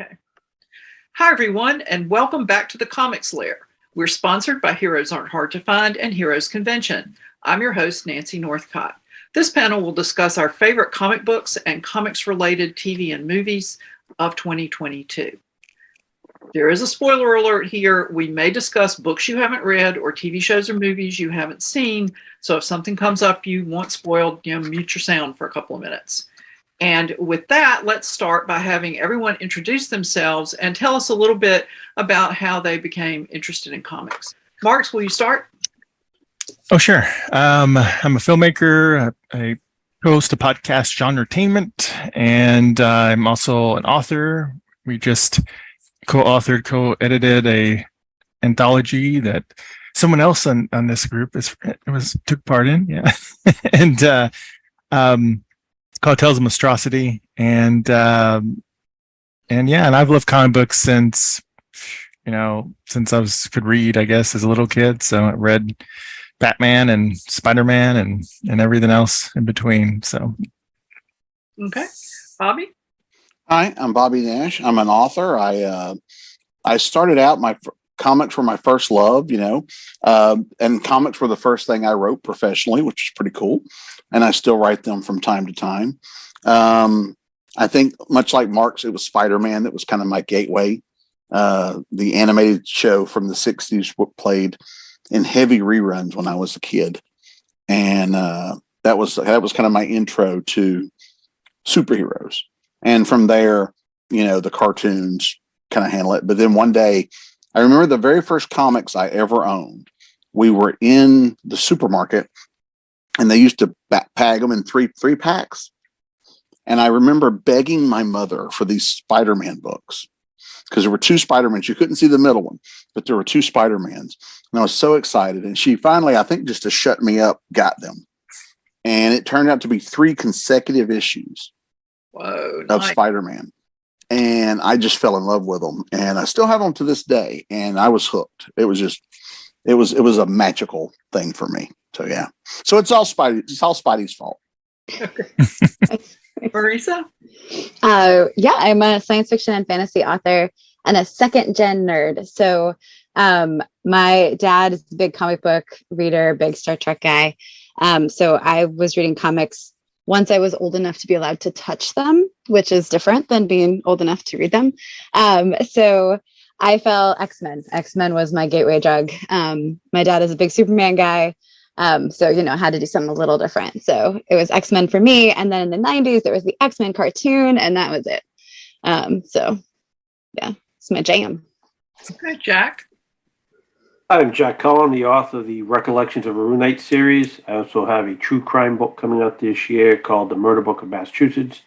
Okay. Hi, everyone, and welcome back to the Comics Lair. We're sponsored by Heroes Aren't Hard to Find and Heroes Convention. I'm your host, Nancy Northcott. This panel will discuss our favorite comic books and comics-related TV and movies of 2022. There is a spoiler alert here. We may discuss books you haven't read or TV shows or movies you haven't seen. So if something comes up you want spoiled, mute your sound for a couple of minutes. And with that, let's start by having everyone introduce themselves and tell us a little bit about how they became interested in comics. Marx, will you start? Oh, sure. I'm a filmmaker. I host a podcast, Genretainment, and I'm also an author. We just co-authored, co-edited a anthology that someone else on this group took part in. Yeah, and it's called Tales of Monstrosity, and I've loved comic books since I could read, I guess, as a little kid. So I read Batman and Spider-Man and everything else in between. So, okay, Bobby. Hi, I'm Bobby Nash. I'm an author. I started out comics were my first love, and comics were the first thing I wrote professionally, which is pretty cool. And I still write them from time to time. I think much like Marx, it was Spider-Man that was kind of my gateway. The animated show from the 60s played in heavy reruns when I was a kid. And that was kind of my intro to superheroes. And from there, the cartoons kind of handle it. But then one day, I remember the very first comics I ever owned. We were in the supermarket, and they used to bag them in three packs. And I remember begging my mother for these Spider-Man books because there were two Spider-Mans. You couldn't see the middle one, but there were two Spider-Mans. And I was so excited. And she finally, I think just to shut me up, got them. And it turned out to be 3 consecutive issues. Whoa, of nice. Spider-Man. And I just fell in love with them. And I still have them to this day. And I was hooked. It was a magical thing for me. So yeah. So it's all Spidey's fault. Okay. Marisa? Yeah, I'm a science fiction and fantasy author and a second gen nerd. So my dad is a big comic book reader, big Star Trek guy. So I was reading comics once I was old enough to be allowed to touch them, which is different than being old enough to read them. So I fell X-Men. X-Men was my gateway drug. My dad is a big Superman guy. So, I had to do something a little different. So it was X-Men for me. And then in the 90s, there was the X-Men cartoon, and that was it. So yeah, it's my jam. Okay, Jack. I'm Jack Cullen, the author of the Recollections of a Runite series. I also have a true crime book coming out this year called The Murder Book of Massachusetts.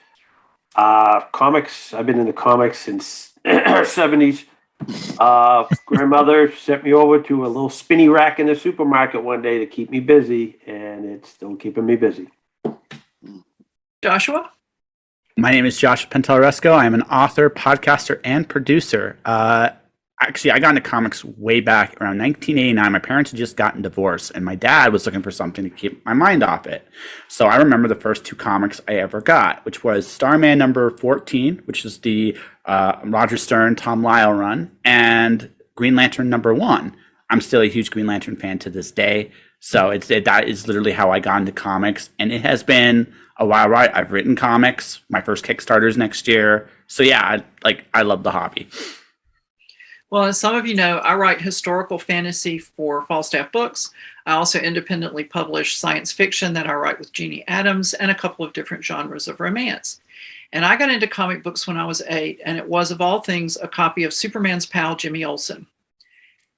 Comics, I've been in the comics since 70s. Grandmother sent me over to a little spinny rack in the supermarket one day to keep me busy, and it's still keeping me busy. Joshua? My name is Josh Pantalleresco. I'm an author, podcaster, and producer. Actually, I got into comics way back around 1989. My parents had just gotten divorced, and my dad was looking for something to keep my mind off it. So I remember the first 2 comics I ever got, which was Starman number 14, which is the Roger Stern, Tom Lyle run, and Green Lantern number 1. I'm still a huge Green Lantern fan to this day. So that is literally how I got into comics. And it has been a while, right? I've written comics. My first Kickstarter is next year. So yeah, I love the hobby. Well, as some of you know, I write historical fantasy for Falstaff Books. I also independently publish science fiction that I write with Jeannie Adams and a couple of different genres of romance. And I got into comic books when I was 8, and it was, of all things, a copy of Superman's pal, Jimmy Olsen,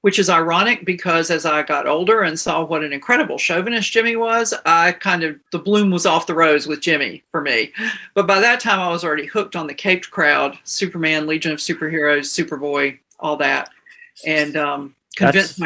which is ironic because as I got older and saw what an incredible chauvinist Jimmy was, the bloom was off the rose with Jimmy for me. But by that time, I was already hooked on the caped crowd, Superman, Legion of Superheroes, Superboy, all that, and convinced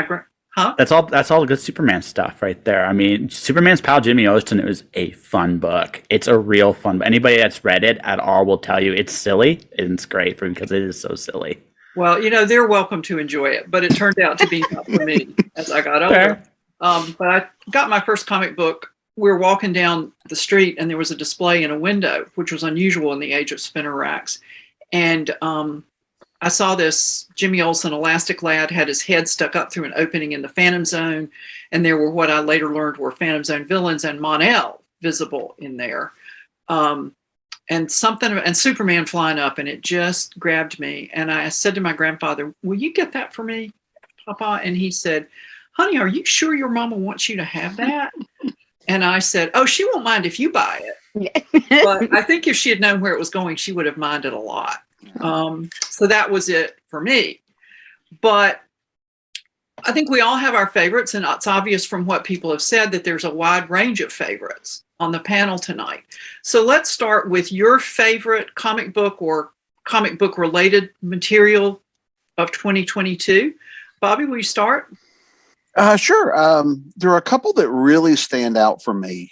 That's all the good Superman stuff right there. I mean, Superman's pal Jimmy Olsen is a fun book. It's a real fun book. Anybody that's read it at all will tell you it's silly, and it's great because it is so silly. Well, they're welcome to enjoy it, but it turned out to be not for me as I got older. But I got my first comic book. We were walking down the street, and there was a display in a window, which was unusual in the age of spinner racks, and I saw this Jimmy Olsen Elastic Lad had his head stuck up through an opening in the Phantom Zone, and there were what I later learned were Phantom Zone villains and Mon-El visible in there. And Superman flying up, and it just grabbed me. And I said to my grandfather, "Will you get that for me, Papa?" And he said, "Honey, are you sure your mama wants you to have that?" And I said, "Oh, she won't mind if you buy it." But I think if she had known where it was going, she would have minded a lot. So that was it for me. But I think we all have our favorites, and it's obvious from what people have said that there's a wide range of favorites on the panel tonight. So let's start with your favorite comic book or comic book related material of 2022. Bobby, will you start? Sure. There are a couple that really stand out for me.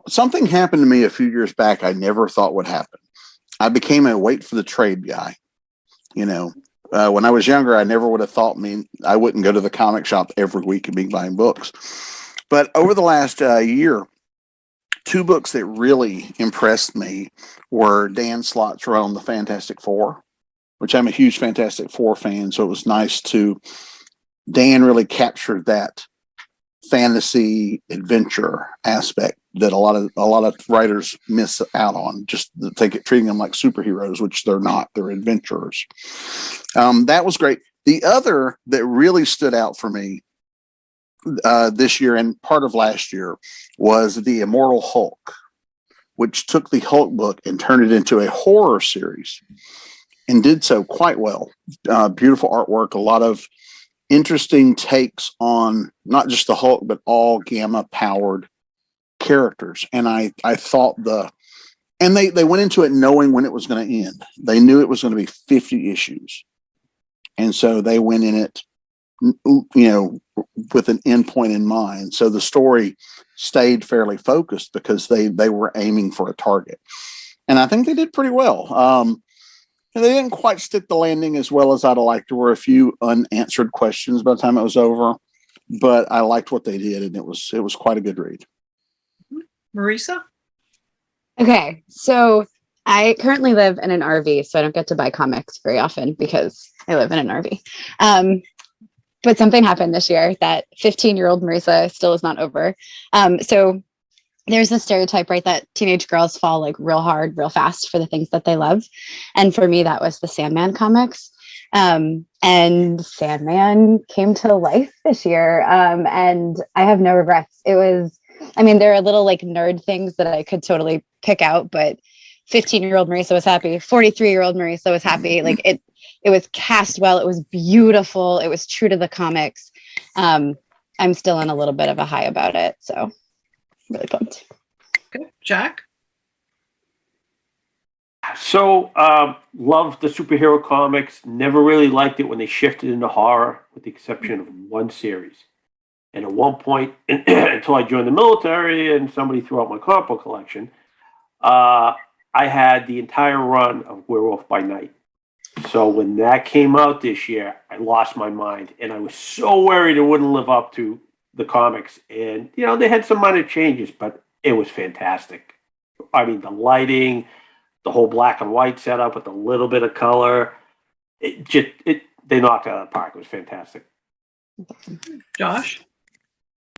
Something happened to me a few years back I never thought would happen. I became a wait for the trade guy. When I was younger, I never would have thought I wouldn't go to the comic shop every week and be buying books. But over the last year, two books that really impressed me were Dan Slott's run on the Fantastic Four, which I'm a huge Fantastic Four fan. So it was nice Dan really captured that fantasy adventure aspect that a lot of writers miss out on. Just treating them like superheroes, which they're not. They're adventurers. That was great. The other that really stood out for me this year and part of last year was The Immortal Hulk, which took the Hulk book and turned it into a horror series and did so quite well. Beautiful artwork, a lot of interesting takes on not just the Hulk, but all gamma-powered characters. And I thought they went into it knowing when it was going to end. They knew it was going to be 50 issues. And so they went in it, with an end point in mind. So the story stayed fairly focused because they were aiming for a target. And I think they did pretty well. And they didn't quite stick the landing as well as I'd have liked. There were a few unanswered questions by the time it was over, but I liked what they did, and it was quite a good read. Marisa? Okay, so I currently live in an RV, so I don't get to buy comics very often because I live in an RV. But something happened this year that 15-year-old Marisa still is not over. So there's a stereotype, right, that teenage girls fall like real hard, real fast for the things that they love. And for me, that was the Sandman comics. And Sandman came to life this year. And I have no regrets. There are little like nerd things that I could totally pick out, but 15-year-old Marisa was happy. 43-year-old Marisa was happy. Like it was cast well. It was beautiful. It was true to the comics. I'm still in a little bit of a high about it. So really pumped. Okay. Jack? So, loved the superhero comics. Never really liked it when they shifted into horror, with the exception of one series. And at one point, until I joined the military and somebody threw out my comic book collection, I had the entire run of Werewolf by Night. So when that came out this year, I lost my mind. And I was so worried it wouldn't live up to the comics. And, they had some minor changes, but it was fantastic. I mean, the lighting, the whole black and white setup with a little bit of color, they knocked it out of the park. It was fantastic. Josh?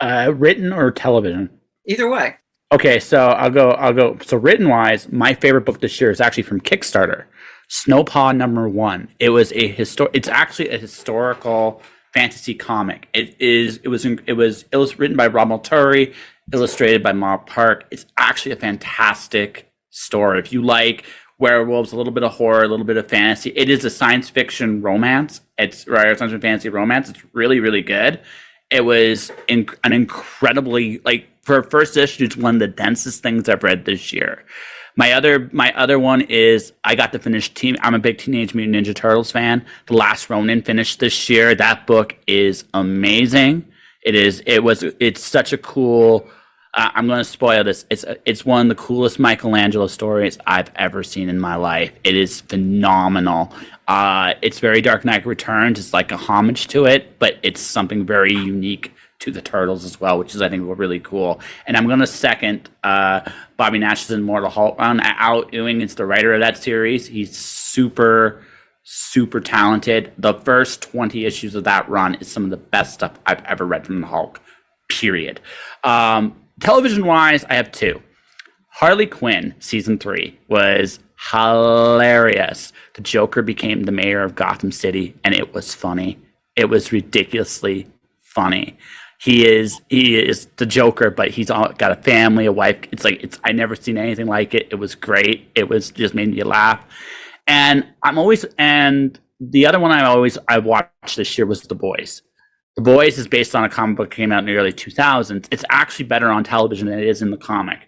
Written or television? Either way. Okay, so I'll go. So written wise, my favorite book this year is actually from Kickstarter, Snowpaw #1. It's actually a historical fantasy comic. It was written by Rob Multuri, illustrated by Ma Park. It's actually a fantastic story. If you like werewolves, a little bit of horror, a little bit of fantasy, it is a science fiction romance. It's science fiction fantasy romance. It's really, really good. It was an incredibly, for a first issue, it's one of the densest things I've read this year. My other one is I got to finish I'm a big Teenage Mutant Ninja Turtles fan. The Last Ronin finished this year. That book is amazing. It's such a cool. I'm going to spoil this. It's one of the coolest Michelangelo stories I've ever seen in my life. It is phenomenal. It's very Dark Knight Returns. It's like a homage to it, but it's something very unique to the Turtles as well, which is, I think, really cool. And I'm going to second Bobby Nash's Immortal Hulk run. Al Ewing is the writer of that series. He's super talented. The first 20 issues of that run is some of the best stuff I've ever read from the Hulk, period. Television-wise, I have two. Harley Quinn, season 3, was hilarious. The Joker became the mayor of Gotham City, and it was funny. It was ridiculously funny. He is the Joker, but he's got a family, a wife. I never seen anything like it. It was great. It was just made me laugh. And the other one I watched this year was The Boys. The Boys is based on a comic book that came out in the early 2000s. It's actually better on television than it is in the comic.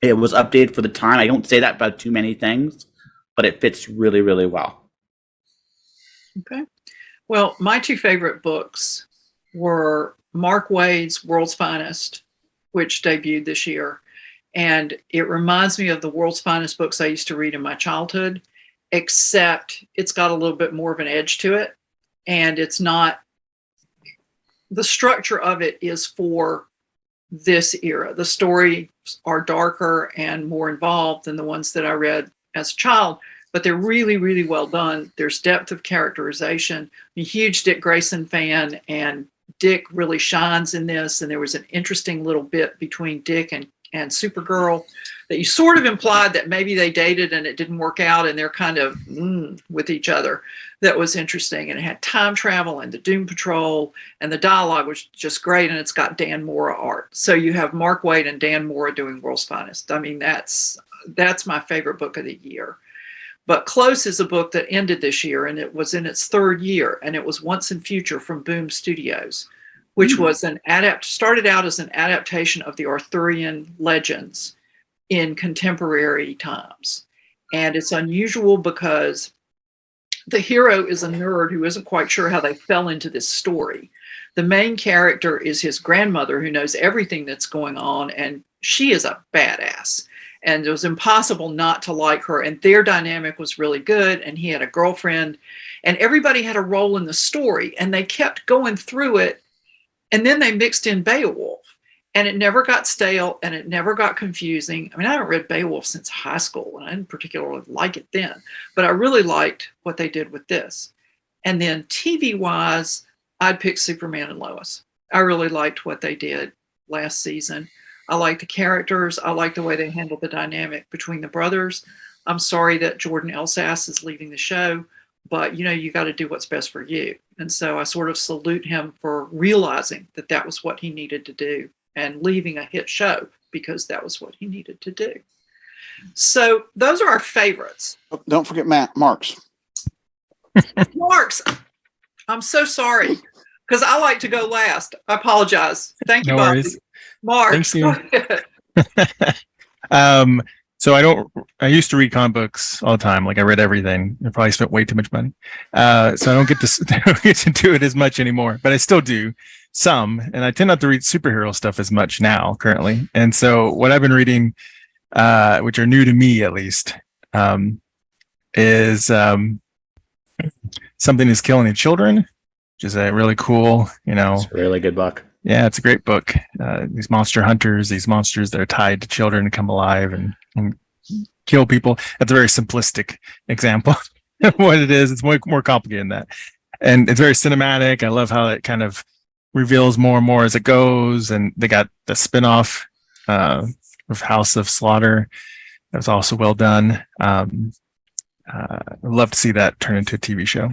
It was updated for the time. I don't say that about too many things, but it fits really, really well. Okay. Well, my two favorite books were Mark Waid's World's Finest, which debuted this year. And it reminds me of the World's Finest books I used to read in my childhood, except it's got a little bit more of an edge to it. And it's not, the structure of it is for this era. The stories are darker and more involved than the ones that I read as a child, but they're really, really well done. There's depth of characterization. I'm a huge Dick Grayson fan, and Dick really shines in this. And there was an interesting little bit between Dick and Supergirl that you sort of implied that maybe they dated and it didn't work out and they're kind of with each other. That was interesting. And it had time travel and the Doom Patrol, and the dialogue was just great. And it's got Dan Mora art. So you have Mark Waid and Dan Mora doing World's Finest. I mean, that's my favorite book of the year. But Close is a book that ended this year, and it was in its third year, and it was Once and Future from Boom Studios, which was started out as an adaptation of the Arthurian legends in contemporary times. And it's unusual because the hero is a nerd who isn't quite sure how they fell into this story. The main character is his grandmother, who knows everything that's going on, and she is a badass. And it was impossible not to like her. And their dynamic was really good. And he had a girlfriend, and everybody had a role in the story. And they kept going through it. And then they mixed in Beowulf. And it never got stale, and it never got confusing. I mean, I haven't read Beowulf since high school, and I didn't particularly like it then. But I really liked what they did with this. And then TV-wise, I'd pick Superman and Lois. I really liked what they did last season. I like the characters. I like the way they handle the dynamic between the brothers. I'm sorry that Jordan Elsass is leaving the show, but you got to do what's best for you. And so I sort of salute him for realizing that that was what he needed to do and leaving a hit show because that was what he needed to do. So those are our favorites. Don't forget Marx. Marx, I'm so sorry because I like to go last. I apologize. Thank you, No Bobby. worries. Marx. So I used to read comic books all the time. Like I read everything. I probably spent way too much money. So I don't get to do it as much anymore, but I still do some. And I tend not to read superhero stuff as much now currently. And so what I've been reading, which are new to me at least, is Something is Killing the Children, which is a really cool, It's a really good book. Yeah, it's a great book. These monster hunters, these monsters that are tied to children come alive and kill people. That's a very simplistic example of what it is. It's more complicated than that. And it's very cinematic. I love how it kind of reveals more and more as it goes. And they got the spinoff of House of Slaughter. That was also well done. I'd love to see that turn into a TV show.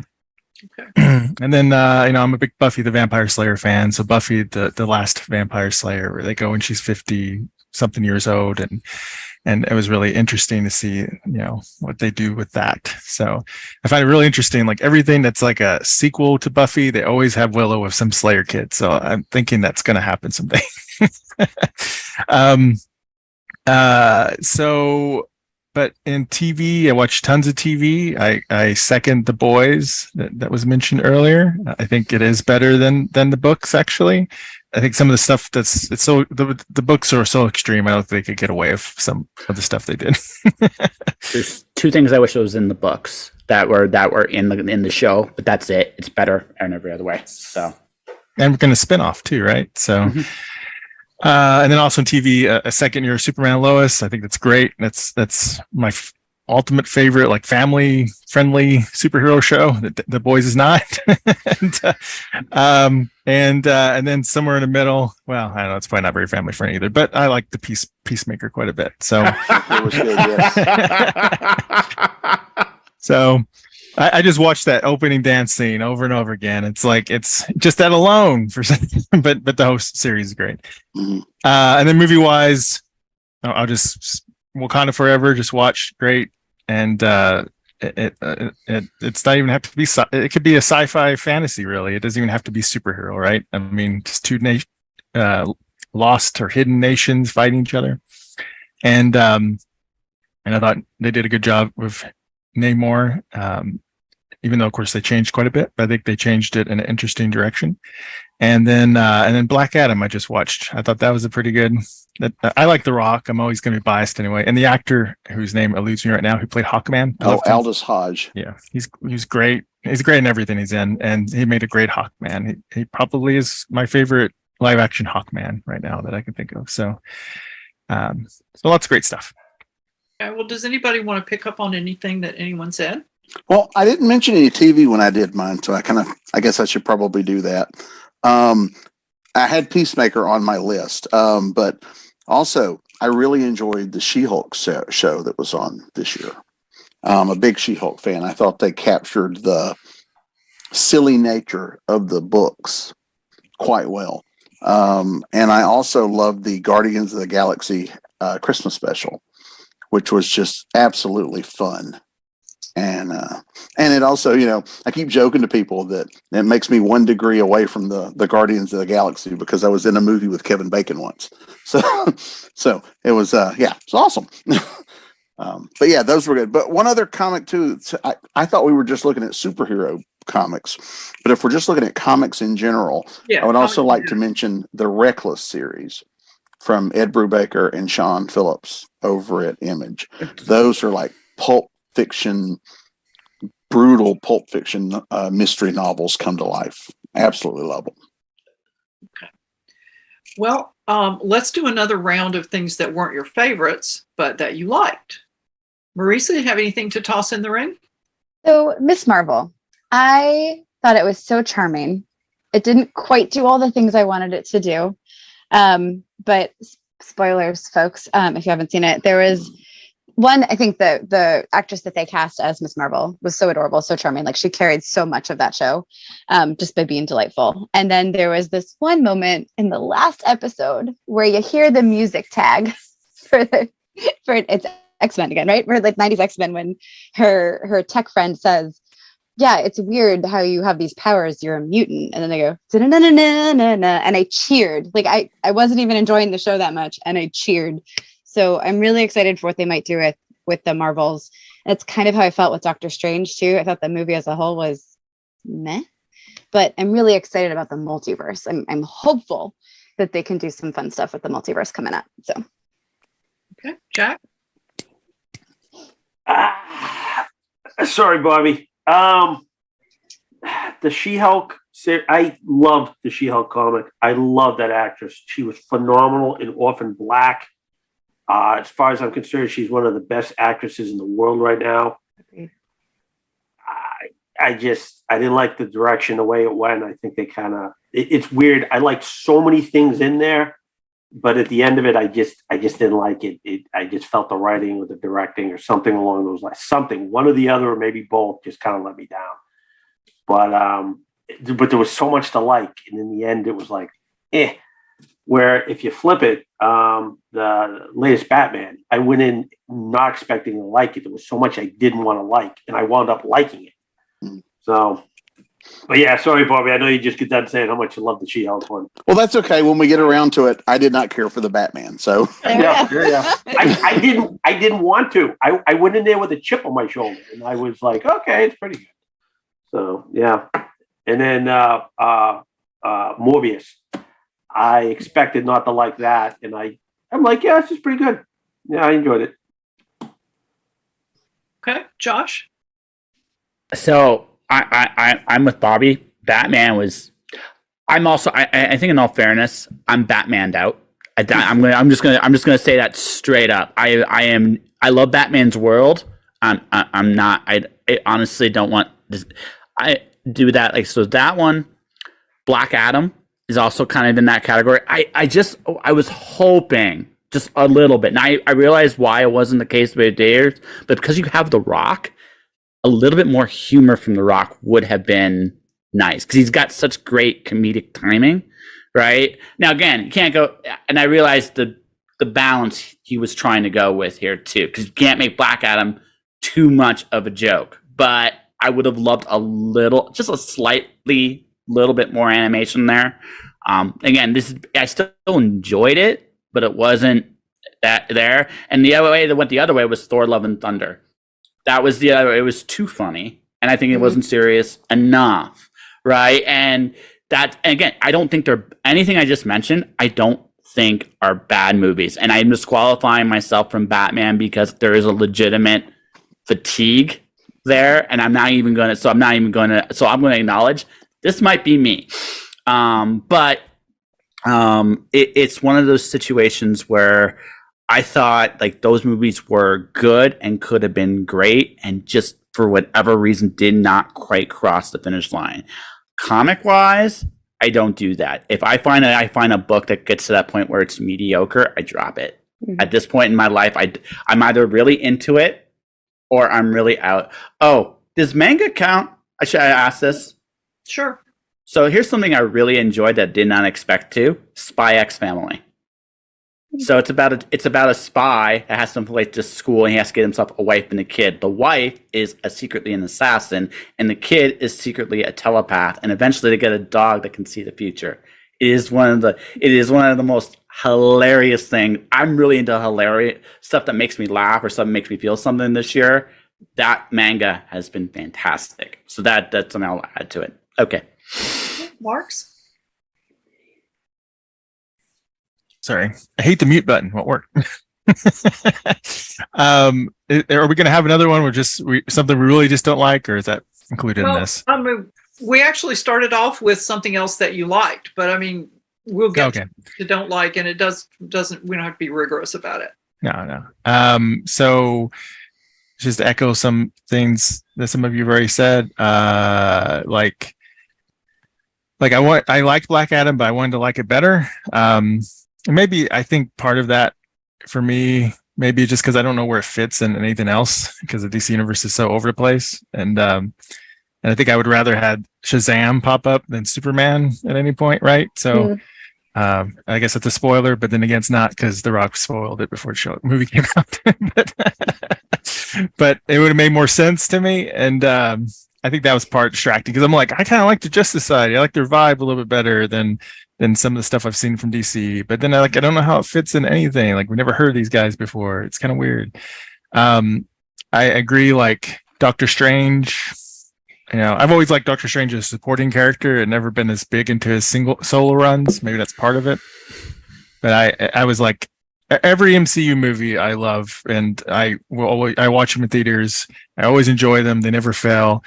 Okay. And then, I'm a big Buffy the Vampire Slayer fan. So Buffy, the last Vampire Slayer, where they go when she's 50 something years old. And it was really interesting to see, what they do with that. So I find it really interesting. Like everything that's like a sequel to Buffy, they always have Willow with some Slayer kid. So I'm thinking that's going to happen someday. But in TV, I watch tons of TV. I second The Boys that was mentioned earlier. I think it is better than the books, actually. I think some of the stuff the books are so extreme. I don't think they could get away with some of the stuff they did. There's two things I wish was in the books that were in the show, but that's it. It's better in every other way. So and we're going to spin off too, right? So, and then also on TV, a second year of Superman and Lois. I think that's great. That's my ultimate favorite, like family friendly superhero show that the boys is not. and then somewhere in the middle, well, I don't know, it's probably not very family friendly either, but I like the Peacemaker quite a bit. So It was good, yes. so I just watched that opening dance scene over and over again. It's like, it's just that alone for but the whole series is great. Mm-hmm. And then movie wise, I'll just Wakanda Forever, just watch, great. And it's not even have to be, it could be a sci-fi fantasy, really. It doesn't even have to be superhero, right? I mean, just two lost or hidden nations fighting each other. And I thought they did a good job with Namor, even though of course they changed quite a bit, but I think they changed it in an interesting direction. And then Black Adam I just watched. I thought that was a pretty good. I like The Rock. I'm always going to be biased anyway. And the actor whose name eludes me right now, who played Hawkman. Aldous Hodge. Yeah, he's great. He's great in everything he's in, and he made a great Hawkman. He probably is my favorite live action Hawkman right now that I can think of. So lots of great stuff. Yeah, well, does anybody want to pick up on anything that anyone said? Well, I didn't mention any TV when I did mine, so I guess I should probably do that. I had Peacemaker on my list, but also I really enjoyed the She-Hulk show that was on this year. I'm a big She-Hulk fan. I thought they captured the silly nature of the books quite well. And I also loved the Guardians of the Galaxy Christmas special, which was just absolutely fun. And it also, I keep joking to people that it makes me 1 degree away from the Guardians of the Galaxy because I was in a movie with Kevin Bacon once. So it was, it's awesome. But yeah, those were good. But one other comic too, I thought we were just looking at superhero comics, but if we're just looking at comics in general, I would also like to mention the Reckless series from Ed Brubaker and Sean Phillips over at Image. Those are like brutal pulp fiction mystery novels come to life. Absolutely love them. Okay. Well, let's do another round of things that weren't your favorites, but that you liked. Marisa, you have anything to toss in the ring? So, Miss Marvel, I thought it was so charming. It didn't quite do all the things I wanted it to do. But spoilers, folks, if you haven't seen it, there was one, I think the actress that they cast as Miss Marvel was so adorable, so charming. Like, she carried so much of that show just by being delightful. And then there was this one moment in the last episode where you hear the music tag for it's X-Men again, right? Where like 90s X-Men, when her tech friend says, yeah, it's weird how you have these powers. You're a mutant. And then they go, "Da-na-na-na-na-na," and I cheered. Like, I wasn't even enjoying the show that much, and I cheered. So I'm really excited for what they might do with the Marvels. It's kind of how I felt with Doctor Strange too. I thought the movie as a whole was meh, but I'm really excited about the multiverse. I'm hopeful that they can do some fun stuff with the multiverse coming up. So, okay, Jack. Sorry, Bobby. The She-Hulk. I loved the She-Hulk comic. I love that actress. She was phenomenal in Orphan Black. As far as I'm concerned, she's one of the best actresses in the world right now. okay. I didn't like the direction, the way it went. I think they it's weird. I liked so many things in there, but at the end of it, I just didn't like it. I just felt the writing or the directing or something along those lines. Something, one or the other, or maybe both, just kind of let me down. But there was so much to like, and in the end, it was like, eh. Where if you flip it, the latest Batman, I went in not expecting to like it. There was so much I didn't want to like, and I wound up liking it. Mm. So, but yeah, sorry, Bobby. I know you just get done saying how much you love the She-Hulk one. Well, that's okay. When we get around to it, I did not care for the Batman. So yeah. I didn't want to. I went in there with a chip on my shoulder, and I was like, okay, it's pretty good. So yeah, and then Morbius. I expected not to like that, and I'm like, yeah, this is pretty good. Yeah, I enjoyed it. Okay, Josh. So I'm with Bobby. Batman was I'm also. I think, in all fairness, I'm Batmaned out. I'm just gonna say that straight up. I love Batman's world. I'm not. I honestly don't want this. I do that. Like, so that one, Black Adam is also kind of in that category. I was hoping just a little bit. And I realized why it wasn't the case with Dares, but because you have The Rock, a little bit more humor from The Rock would have been nice, because he's got such great comedic timing, right? Now, again, you can't go, and I realized the balance he was trying to go with here too, because you can't make Black Adam too much of a joke. But I would have loved a little, just a slightly, little bit more animation there. Again, I still enjoyed it, but it wasn't that there. And the other way that went the other way was Thor: Love and Thunder. That was the other. It was too funny, and I think it wasn't serious enough, right? And again, I don't think they're anything I just mentioned. I don't think are bad movies, and I'm disqualifying myself from Batman because there is a legitimate fatigue there, and I'm going to acknowledge this might be me, but it's one of those situations where I thought like those movies were good and could have been great, and just for whatever reason did not quite cross the finish line. Comic wise, I don't do that. If I find a book that gets to that point where it's mediocre, I drop it. At this point in my life, I'm either really into it or I'm really out. Oh, does manga count? I should ask this. Sure. So here's something I really enjoyed that did not expect to: Spy X Family. So it's about a spy that has to infiltrate this school, and he has to get himself a wife and a kid. The wife is secretly an assassin, and the kid is secretly a telepath. And eventually, they get a dog that can see the future. It is one of the most hilarious things. I'm really into hilarious stuff that makes me laugh or something makes me feel something this year. That manga has been fantastic. So that's something I'll add to it. Okay. Marx? Sorry, I hate the mute button. Won't work. Are we going to have another one with something we really just don't like, or is that included in this? We actually started off with something else that you liked, but I mean, we'll get to don't like, and it doesn't. We don't have to be rigorous about it. No. So just to echo some things that some of you have already said, like I liked Black Adam, but I wanted to like it better. And maybe I think part of that for me, maybe just because I don't know where it fits in anything else, because the DC universe is so over the place. And I think I would rather had Shazam pop up than Superman at any point, right? So I guess it's a spoiler, but then again, it's not, because The Rock spoiled it before the movie came out. But it would have made more sense to me. And I think that was part distracting, because I'm like, I kind of like the Justice Society. I like their vibe a little bit better than some of the stuff I've seen from DC. But then I don't know how it fits in anything. Like, we've never heard of these guys before. It's kind of weird. I agree. Like Doctor Strange, I've always liked Doctor Strange as a supporting character and never been as big into his single solo runs. Maybe that's part of it. But I was like, every MCU movie I love, and I watch them in theaters. I always enjoy them. They never fail.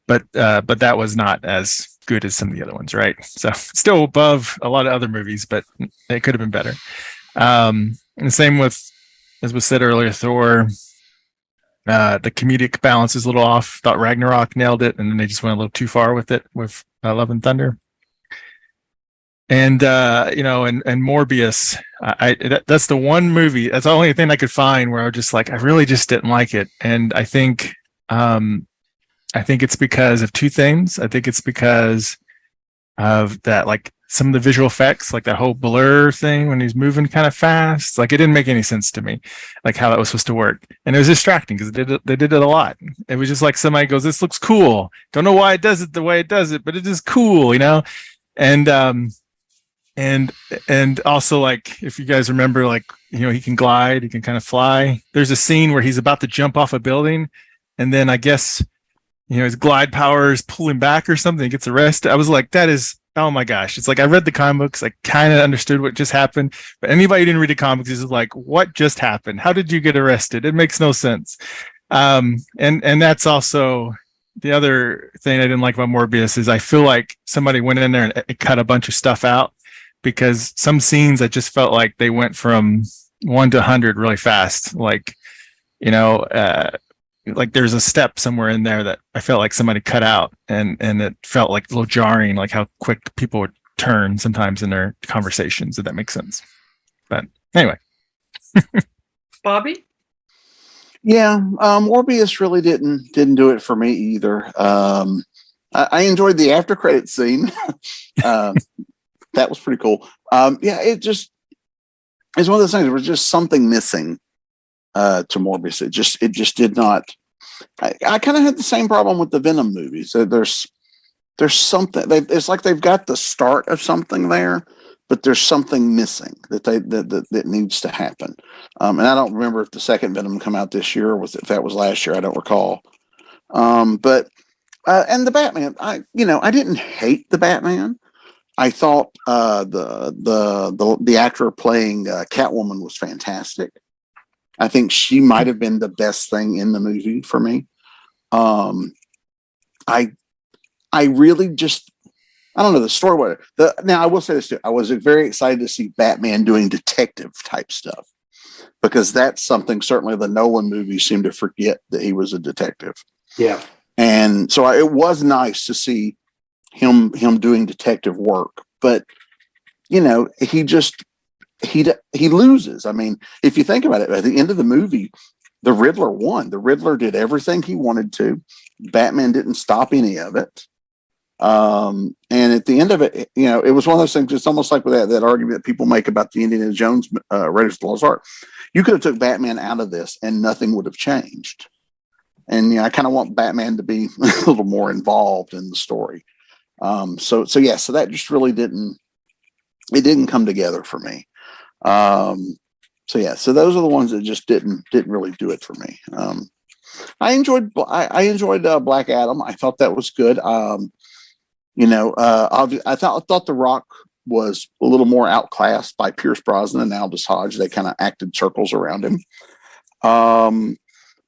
But that was not as good as some of the other ones, right? So still above a lot of other movies, but it could have been better. And the same with, as was said earlier, Thor. The comedic balance is a little off. Thought Ragnarok nailed it, and then they just went a little too far with it with Love and Thunder. And and Morbius, that's the one movie. That's the only thing I could find where I was just like, I really just didn't like it. And I think it's because of two things. I think it's because of that, like some of the visual effects, like that whole blur thing when he's moving kind of fast. Like, it didn't make any sense to me, like how that was supposed to work. And it was distracting because they did it a lot. It was just like somebody goes, "This looks cool. Don't know why it does it the way it does it, but it is cool," And also, like, if you guys remember, like, he can glide, he can kind of fly. There's a scene where he's about to jump off a building, and then I guess, his glide powers pull him back or something. He gets arrested. I was like, that is, oh my gosh. It's like, I read the comic books. I kind of understood what just happened. But anybody who didn't read the comics is like, what just happened? How did you get arrested? It makes no sense. And that's also, the other thing I didn't like about Morbius is I feel like somebody went in there and it cut a bunch of stuff out, because some scenes I just felt like they went from 1 to 100 really fast. Like, like there's a step somewhere in there that I felt like somebody cut out, and it felt like a little jarring, like how quick people would turn sometimes in their conversations, if that makes sense. But anyway. Bobby? Yeah, Morbius really didn't do it for me either. I enjoyed the after credit scene. That was pretty cool. Yeah, it's one of those things. There was just something missing to Morbius. It just did not. I kind of had the same problem with the Venom movies. There's something. It's like they've got the start of something there, but there's something missing that needs to happen. And I don't remember if the second Venom come out this year or if that was last year. I don't recall. But and the Batman, I didn't hate the Batman. I thought the actor playing Catwoman was fantastic. I think she might have been the best thing in the movie for me. I really just, I don't know the story. Now I will say this too. I was very excited to see Batman doing detective type stuff, because that's something certainly the Nolan movies seem to forget, that he was a detective. Yeah. And so it was nice to see him doing detective work, but he loses. I mean, if you think about it, at the end of the movie, the Riddler won. The Riddler did everything he wanted to. Batman didn't stop any of it. And at the end of it, it was one of those things. It's almost like with that argument that people make about the Indiana Jones Raiders of the Lost Ark. You could have took Batman out of this and nothing would have changed. And I kind of want Batman to be a little more involved in the story. So that just really didn't come together for me. So those are the ones that just didn't really do it for me. I enjoyed Black Adam. I thought that was good. I thought The Rock was a little more outclassed by Pierce Brosnan and Aldous Hodge. They kind of acted circles around him.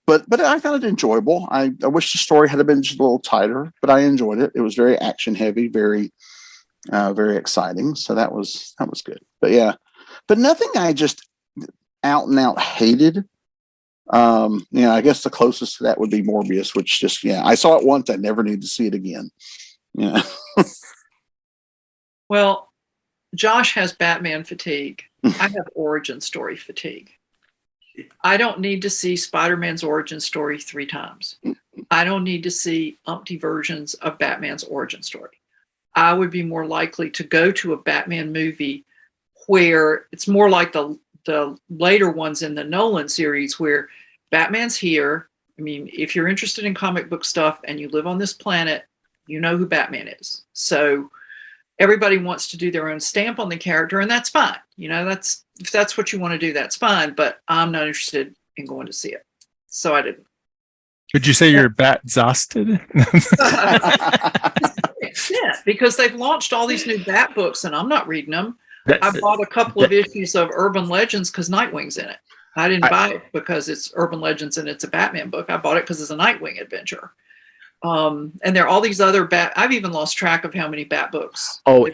But I found it enjoyable. I wish the story had been just a little tighter, but I enjoyed it. It was very action heavy, very very exciting. So that was good. But yeah, but nothing I just out and out hated. I guess the closest to that would be Morbius, which just I saw it once. I never need to see it again. Yeah. Well, Josh has Batman fatigue. I have origin story fatigue. I don't need to see Spider-Man's origin story 3 times. I don't need to see umpty versions of Batman's origin story. I would be more likely to go to a Batman movie where it's more like the later ones in the Nolan series, where Batman's here. I mean, if you're interested in comic book stuff and you live on this planet, you know who Batman is. So everybody wants to do their own stamp on the character, and that's fine. If that's what you want to do, that's fine. But I'm not interested in going to see it. So I didn't. Would you say you're bat-exhausted? Yeah, because they've launched all these new Bat books, and I'm not reading them. I bought a couple of issues of Urban Legends because Nightwing's in it. I didn't buy it because it's Urban Legends and it's a Batman book. I bought it because it's a Nightwing adventure. And there are all these other I've even lost track of how many Bat books. Oh,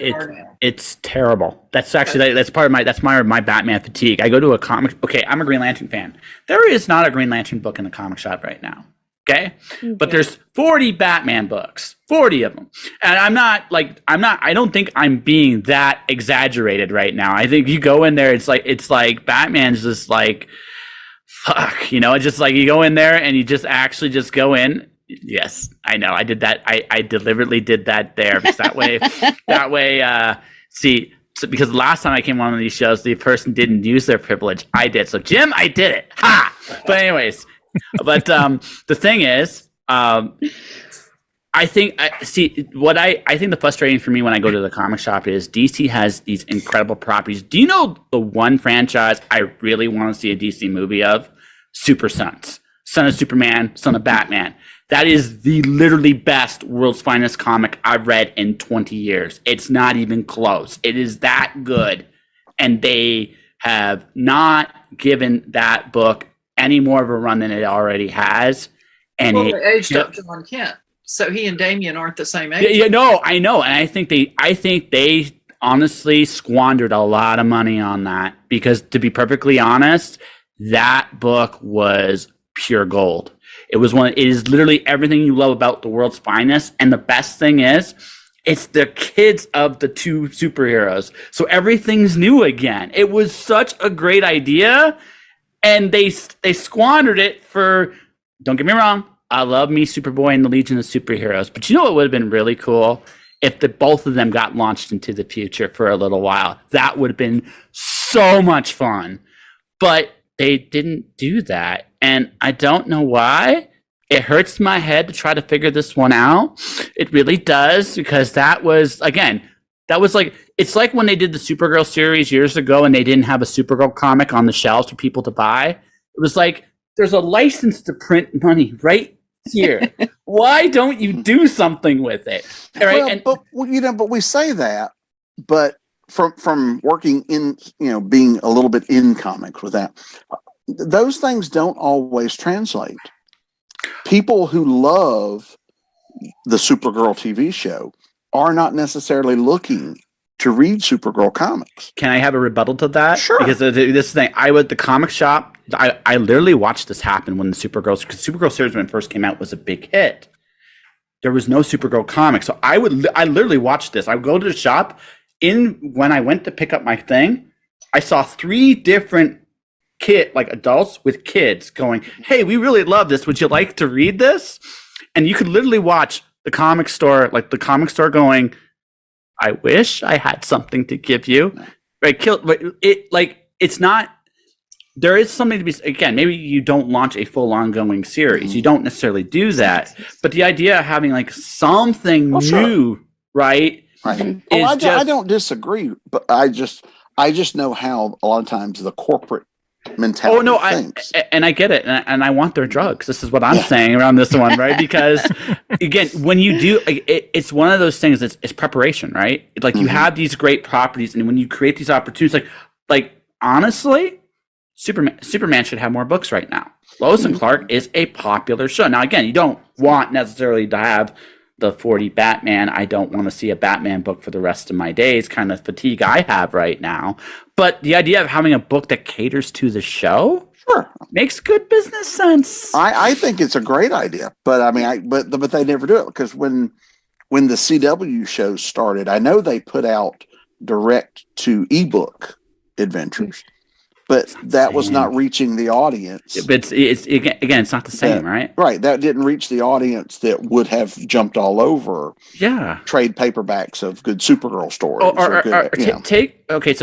it's terrible. That's actually that's part of my Batman fatigue. I go to a comic. Okay, I'm a Green Lantern fan. There is not a Green Lantern book in the comic shop right now. Okay, but there's 40 Batman books, 40 of them, and I don't think I'm being that exaggerated right now. I think you go in there, it's like Batman's just like, fuck, it's just like you go in there and you just actually just go in. Yes, I know. I did that. I deliberately did that there because that way, because last time I came on one of these shows, the person didn't use their privilege. I did. So Jim, I did it. Ha! But anyways. But the thing is, I think the frustrating for me when I go to the comic shop is DC has these incredible properties. Do you know the one franchise I really want to see a DC movie of? Super Sons. Son of Superman, Son of Batman. That is the literally best, world's finest comic I've read in 20 years. It's not even close. It is that good. And they have not given that book any more of a run than it already has. And they aged up John Kent. So he and Damien aren't the same age. Yeah, no, I know, and I think they honestly squandered a lot of money on that because, to be perfectly honest, that book was pure gold. It is literally everything you love about the world's finest, and the best thing is, it's the kids of the two superheroes, so everything's new again. It was such a great idea, and they squandered it for. Don't get me wrong. I love me, Superboy, and the Legion of Superheroes. But you know what would have been really cool? If both of them got launched into the future for a little while. That would have been so much fun. But they didn't do that. And I don't know why. It hurts my head to try to figure this one out. It really does. Because that was like, it's like when they did the Supergirl series years ago and they didn't have a Supergirl comic on the shelves for people to buy. It was like, there's a license to print money right here. Why don't you do something with it? Right? But we say that, but from working in, being a little bit in comics with that, those things don't always translate. People who love the Supergirl TV show are not necessarily looking to read Supergirl comics. Can I have a rebuttal to that? Sure. Because this thing, the comic shop. I literally watched this happen when the Supergirl series when it first came out was a big hit. There was no Supergirl comics, so I literally watched this. I would go to the shop. When I went to pick up my thing, I saw 3 different adults with kids going, "Hey, we really love this. Would you like to read this?" And you could literally watch the comic store going, "I wish I had something to give you." Right? It's not. There is something to be, again, maybe you don't launch a full ongoing series. You don't necessarily do that. But the idea of having something new, sure. right? Right. I don't disagree, but I just know how a lot of times the corporate mentality thinks. And I get it. And I want their drugs. This is what I'm saying around this one, right? Because, again, when you do, it's one of those things that's it's preparation, right? You have these great properties, and when you create these opportunities, honestly, Superman should have more books right now. Lois and Clark is a popular show. Now, again, you don't want necessarily to have the 40 Batman. I don't want to see a Batman book for the rest of my days kind of fatigue I have right now. But the idea of having a book that caters to the show makes good business sense. I think it's a great idea, but but they never do it because when the CW shows started, I know they put out direct to ebook adventures. But that was not reaching the audience. But it's not the same, right? Right. That didn't reach the audience that would have jumped all over. Yeah. Trade paperbacks of good Supergirl stories.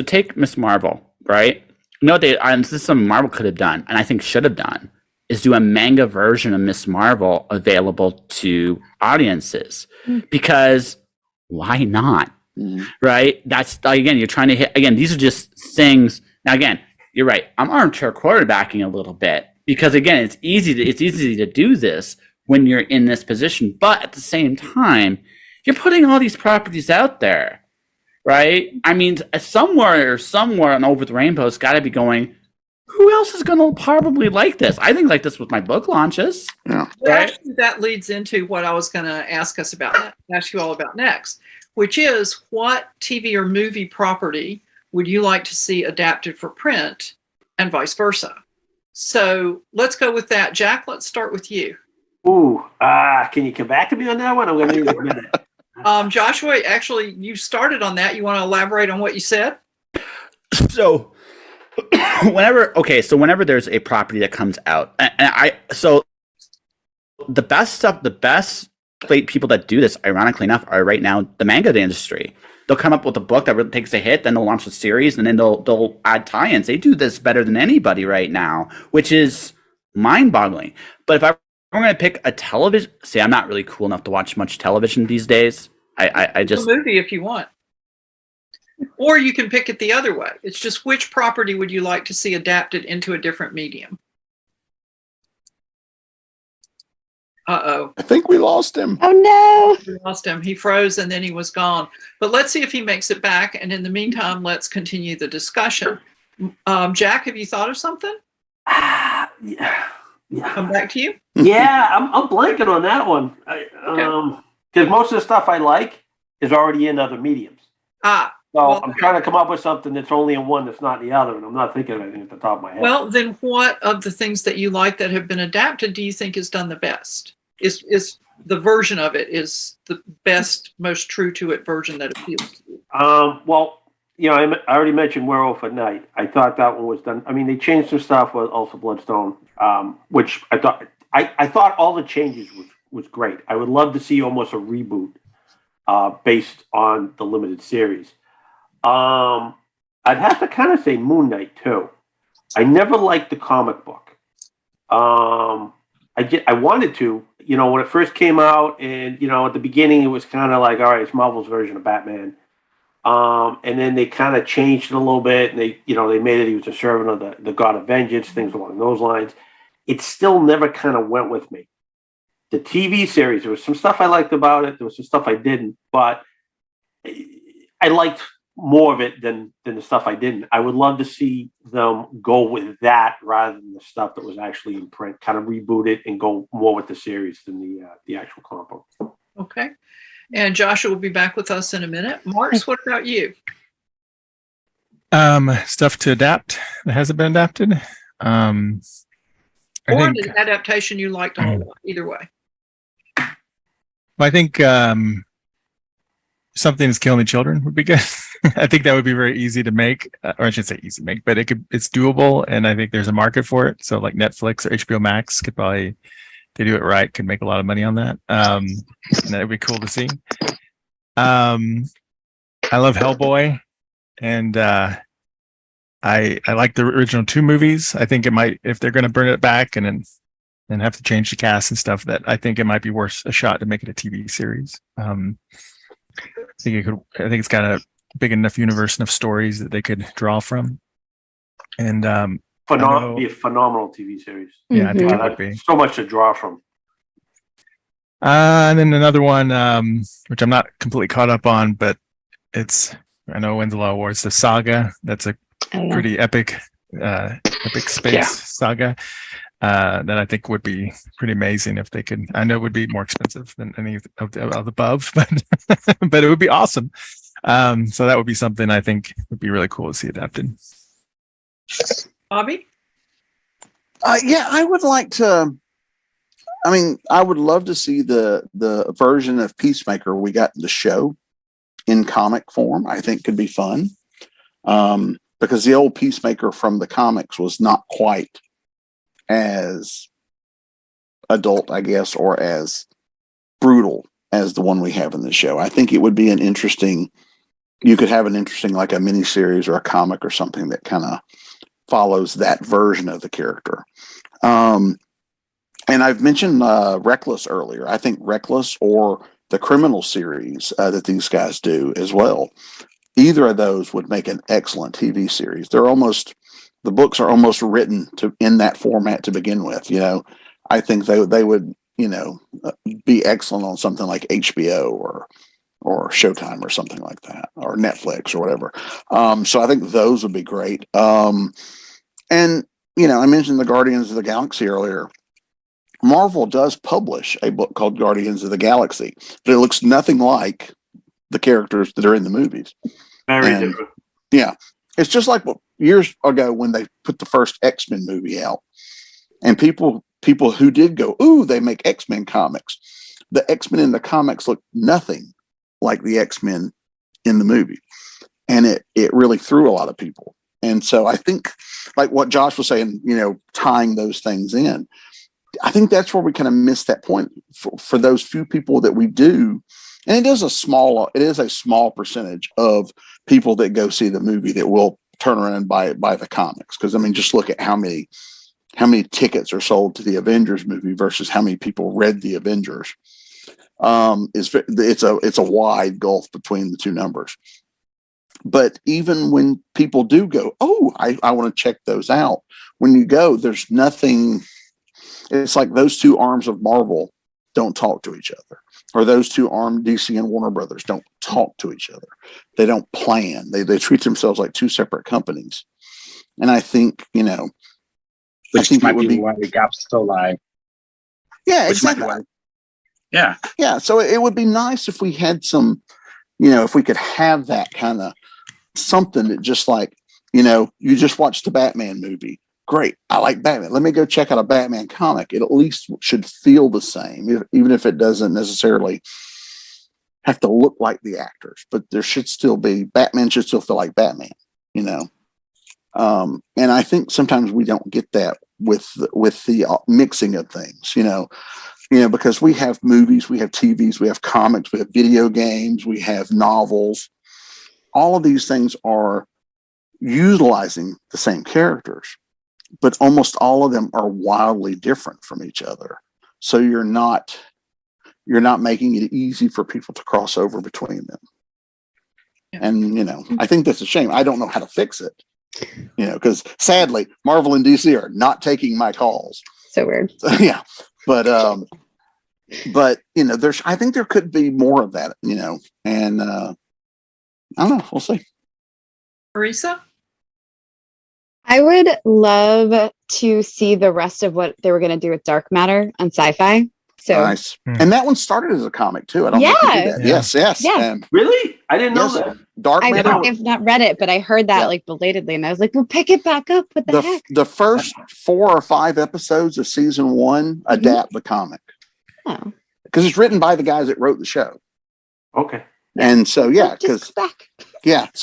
Take Miss Marvel, right? This is something Marvel could have done, and I think should have done, is do a manga version of Miss Marvel available to audiences. Because why not? Right? That's, again, you're trying to hit, again, these are just things. Now, again, you're right. I'm armchair quarterbacking a little bit because, again, it's easy to do this when you're in this position. But at the same time, you're putting all these properties out there, right? I mean, somewhere on Over the Rainbow's got to be going, who else is going to probably like this? I think like this with my book launches. Yeah. Well, actually, that leads into what I was going to ask you all about next, which is what TV or movie property would you like to see adapted for print and vice versa? So let's go with that. Jack, let's start with you. Ooh, can you come back to me on that one? I'm going to need a minute. Joshua, actually, you started on that. You want to elaborate on what you said? So whenever there's a property that comes out, the best people that do this, ironically enough, are right now the manga industry. They'll come up with a book that really takes a hit, then they'll launch a series, and then they'll add tie-ins. They do this better than anybody right now, which is mind-boggling. But if I'm going to pick a television, I'm not really cool enough to watch much television these days. I just a movie if you want, or you can pick it the other way. It's just which property would you like to see adapted into a different medium? Uh-oh. I think we lost him. Oh, no. We lost him. He froze and then he was gone. But let's see if he makes it back. And in the meantime, let's continue the discussion. Jack, have you thought of something? Come back to you. Yeah, I'm blanking on that one. Because most of the stuff I like is already in other mediums. I'm trying to come up with something that's only in one that's not in the other, and I'm not thinking of anything at the top of my head. Well, then what of the things that you like that have been adapted do you think is done the best? Is the version of it is the best, most true to it version that appeals to you? I already mentioned Werewolf at Night. I thought that one was done. I mean, they changed some stuff with also Bloodstone, which I thought all the changes was great. I would love to see almost a reboot based on the limited series. I'd have to kind of say Moon Knight too. I never liked the comic book. I wanted to, when it first came out, and at the beginning it was kind of like, all right, it's Marvel's version of Batman. And then they kind of changed it a little bit, and they made it he was a servant of the God of Vengeance, things along those lines. It still never kind of went with me. The TV series, there was some stuff I liked about it. There was some stuff I didn't, but I liked more of it than the stuff I didn't. I would love to see them go with that rather than the stuff that was actually in print, kind of reboot it and go more with the series than the actual comic book. Okay. And Joshua will be back with us in a minute. Marx, what about you? Stuff to adapt that hasn't been adapted. Or an adaptation you liked all either way. I think Something is Killing the Children would be good. I think that would be very easy to make, or I should say easy to make, but it's doable, and I think there's a market for it. So like Netflix or HBO Max could probably, if they do it right, could make a lot of money on that. And that would be cool to see. I love Hellboy, and I like the original 2 movies. I think it might, if they're going to bring it back and have to change the cast and stuff, that I think it might be worth a shot to make it a TV series. I think it's got a big enough universe, enough stories that they could draw from, and be a phenomenal TV series. Yeah, I think it would be so much to draw from. And then another one, which I'm not completely caught up on, but I know it wins a lot of awards. The Saga, that's a pretty epic space saga. That I think would be pretty amazing if they could. I know it would be more expensive than any of the above, but but it would be awesome. So that would be something I think would be really cool to see adapted. Bobby? I would like to. I mean, I would love to see the version of Peacemaker we got in the show in comic form. I think could be fun, because the old Peacemaker from the comics was not quite as adult, I guess, or as brutal as the one we have in the show. I think it would be you could have an interesting, like a mini series or a comic or something that kind of follows that version of the character. And I've mentioned Reckless earlier. I think Reckless or the Criminal series that these guys do as well. Either of those would make an excellent TV series. The books are almost written in that format to begin with. I think they would, be excellent on something like HBO or Showtime or something like that, or Netflix or whatever. So I think those would be great. And I mentioned the Guardians of the Galaxy earlier. Marvel does publish a book called Guardians of the Galaxy, but it looks nothing like the characters that are in the movies. Very different. Yeah. It's just like years ago when they put the first X-Men movie out, and people who did go, ooh, they make X-Men comics. The X-Men in the comics look nothing like the X-Men in the movie. And it really threw a lot of people. And so I think, like what Josh was saying, tying those things in, I think that's where we kind of miss that point for those few people that we do. And it is a small percentage of people that go see the movie that will turn around and buy the comics. Because I mean, just look at how many tickets are sold to the Avengers movie versus how many people read the Avengers. It's a wide gulf between the two numbers. But even when people do go, oh, I want to check those out. When you go, there's nothing. It's like those two arms of Marvel don't talk to each other. Or those two armed DC and Warner Brothers don't talk to each other. They don't plan. They treat themselves like two separate companies. And I think, Which think might be why the gap's so live. Yeah, Which might be exactly. why. Yeah. So it would be nice if we had some, if we could have that kind of something that just like, you just watched the Batman movie. Great. I like Batman. Let me go check out a Batman comic. It at least should feel the same, even if it doesn't necessarily have to look like the actors, but there should still be Batman should still feel like Batman, and I think sometimes we don't get that with the mixing of things, because we have movies, we have TVs, we have comics, we have video games, we have novels. All of these things are utilizing the same characters, but almost all of them are wildly different from each other. So you're not making it easy for people to cross over between them. Yeah. And, I think that's a shame. I don't know how to fix it, because sadly, Marvel and DC are not taking my calls. So weird. Yeah. But I think there could be more of that, and I don't know. We'll see. Marisa? I would love to see the rest of what they were going to do with Dark Matter on Sci-Fi. So nice. And that one started as a comic too. I don't know if you did that. Yeah. Yes. Yeah. Really? I didn't know that. Dark Matter. I've not read it, but I heard that like belatedly, and I was like, "Well, pick it back up." What the heck? The first 4 or 5 episodes of season 1 adapt the comic. Oh. Because it's written by the guys that wrote the show. Okay. And so so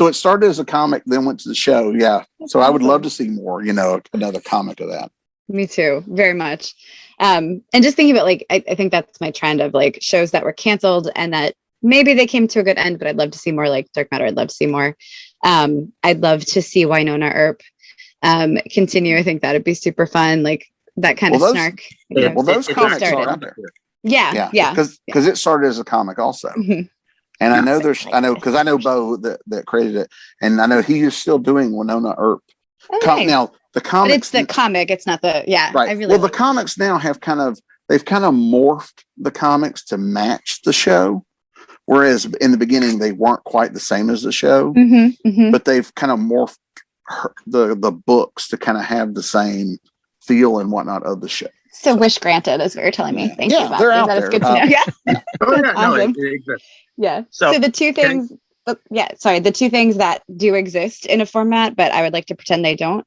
it started as a comic, then went to the show. Yeah. So I would love to see more, another comic of that. Me too, very much. And just thinking about I think that's my trend of shows that were canceled and that maybe they came to a good end, but I'd love to see more Dark Matter. I'd love to see more. I'd love to see Winona Earp continue. I think that'd be super fun. That kind of snark. Those comics are out there. Yeah. Because it started as a comic also. Mm-hmm. And I know because I know Bo that created it, and I know he is still doing Winona Earp. Okay. Now the comics, but it's the comic. It's not the right. The comics now have they've kind of morphed the comics to match the show, whereas in the beginning they weren't quite the same as the show. But they've kind of morphed the books to kind of have the same feel and whatnot of the show. So wish granted is what you're telling me. Thank you. They're out that there. Is good to know. Yeah. Awesome. It exists. Yeah. So the two things. The two things that do exist in a format, but I would like to pretend they don't.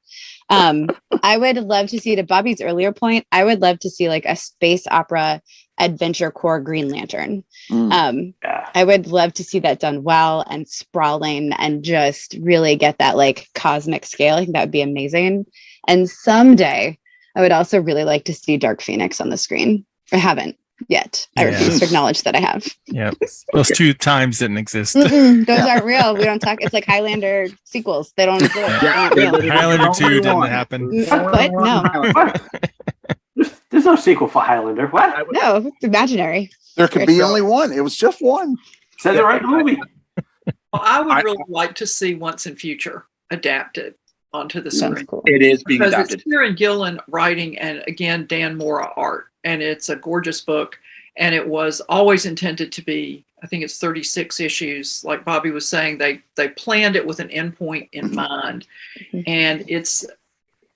I would love to see, to Bobby's earlier point, I would love to see a space opera adventure core Green Lantern. I would love to see that done well and sprawling and just really get that cosmic scale. I think that would be amazing. And someday I would also really like to see Dark Phoenix on the screen. I haven't yet. I refuse to acknowledge that I have. Yeah. Those 2 times didn't exist. Those aren't real. We don't talk. It's like Highlander sequels. They don't exist. Highlander 2 didn't happen. But no. There's no sequel for Highlander. What? No, it's imaginary. There could be only one. It was just one. Said the right movie. Well, I would really like to see Once and Future adapted onto the screen. Cool. It is being because adapted. It's Kieran Gillen writing, and again Dan Mora art, and it's a gorgeous book. And it was always intended to be, I think it's 36 issues. Like Bobby was saying, they planned it with an endpoint in mind, and it's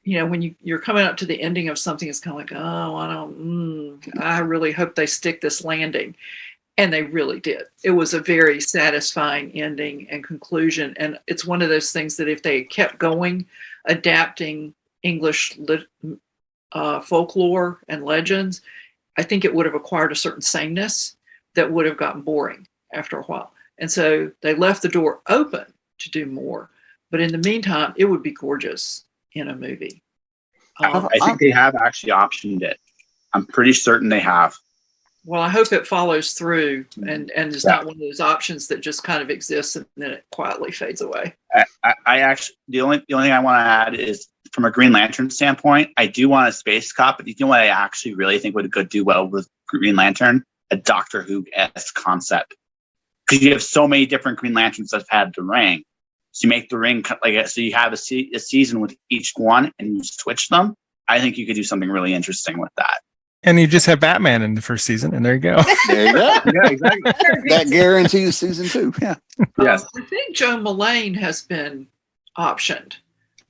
when you're coming up to the ending of something, it's kind of I really hope they stick this landing. And they really did. It was a very satisfying ending and conclusion. And it's one of those things that if they kept going, adapting English folklore and legends, I think it would have acquired a certain sameness that would have gotten boring after a while. And so they left the door open to do more. But in the meantime, it would be gorgeous in a movie. I think they have actually optioned it. I'm pretty certain they have. Well, I hope it follows through and it's not one of those options that just kind of exists and then it quietly fades away. I actually, the only thing I want to add is from a Green Lantern standpoint, I do want a space cop, but you know what I actually really think would do well with Green Lantern? A Doctor Who-esque concept. Because you have so many different Green Lanterns that have had the ring. So you make the ring so you have a season with each one and you switch them. I think you could do something really interesting with that. And you just have Batman in the first season, and there you go. There you go. Yeah, exactly. That guarantees season 2. Yeah. Yes. I think Joe Mullane has been optioned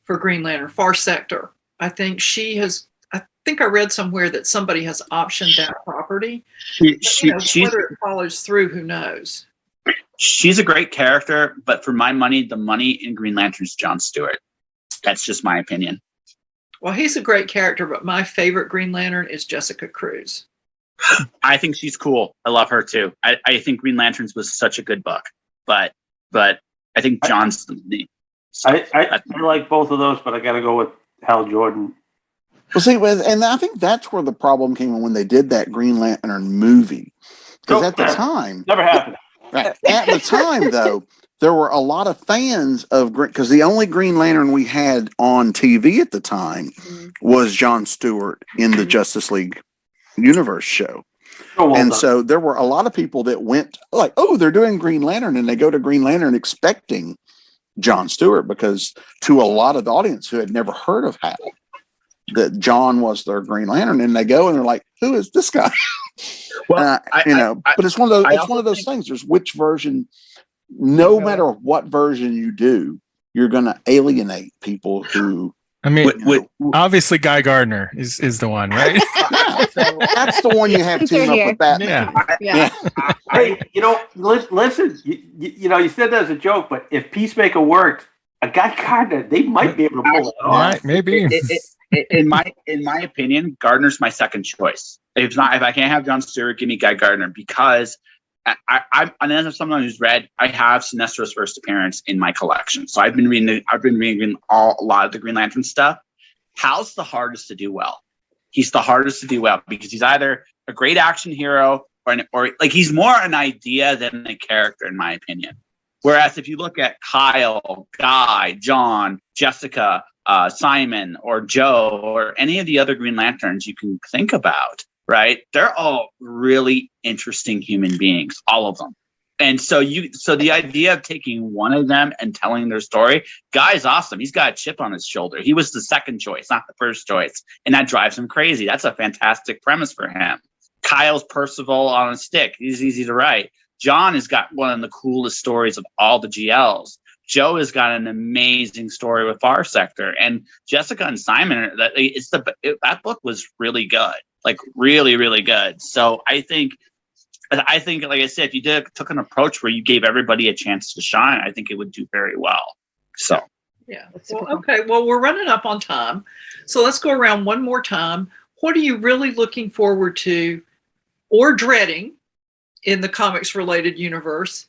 for Green Lantern, Far Sector. I think she has. I think I read somewhere that somebody has optioned that property. Whether it follows through, who knows? She's a great character, but for my money, the money in Green Lantern's Jon Stewart. That's just my opinion. Well, he's a great character, but my favorite Green Lantern is Jessica Cruz. I think she's cool. I love her too. I think Green Lanterns was such a good book, but I think John's the. I like both of those, but I got to go with Hal Jordan. Well, see, and I think that's where the problem came when they did that Green Lantern movie. Because at the time, never happened. Right, at the time, though, there were a lot of fans of Green, because the only Green Lantern we had on TV at the time was Jon Stewart in the Justice League Universe show. And so there were a lot of people that went like, oh, they're doing Green Lantern, and they go to Green Lantern expecting Jon Stewart, because to a lot of the audience who had never heard of Hal, that John was their Green Lantern, and they go and they're like, who is this guy? Well, but it's one of those. It's one of those things. There's which version. No matter what version you do, you're going to alienate people who. I mean, obviously, Guy Gardner is the one, right? Yeah, so that's the one you have team up with Batman. Yeah. Hey, listen. You said that as a joke, but if Peacemaker worked, a Guy Gardner, they might be able to pull it off. Yeah, maybe. In my opinion, Gardner's my second choice. If I can't have Jon Stewart, give me Guy Gardner, because I'm as someone who's read, I have Sinestro's first appearance in my collection. So I've been reading a lot of the Green Lantern stuff. Hal's the hardest to do well. He's the hardest to do well because he's either a great action hero or like he's more an idea than a character, in my opinion. Whereas if you look at Kyle, Guy, John, Jessica, Simon, or Joe, or any of the other Green Lanterns you can think about, right? They're all really interesting human beings, all of them. And so the idea of taking one of them and telling their story, Guy's awesome. He's got a chip on his shoulder. He was the second choice, not the first choice. And that drives him crazy. That's a fantastic premise for him. Kyle's Percival on a stick. He's easy to write. John has got one of the coolest stories of all the GLs. Joe has got an amazing story with Far Sector. And Jessica and Simon, that book was really good. Like really, really good. So I think, like I said, if you took an approach where you gave everybody a chance to shine, I think it would do very well. So yeah. Well, okay. Well, we're running up on time, so let's go around one more time. What are you really looking forward to, or dreading, in the comics-related universe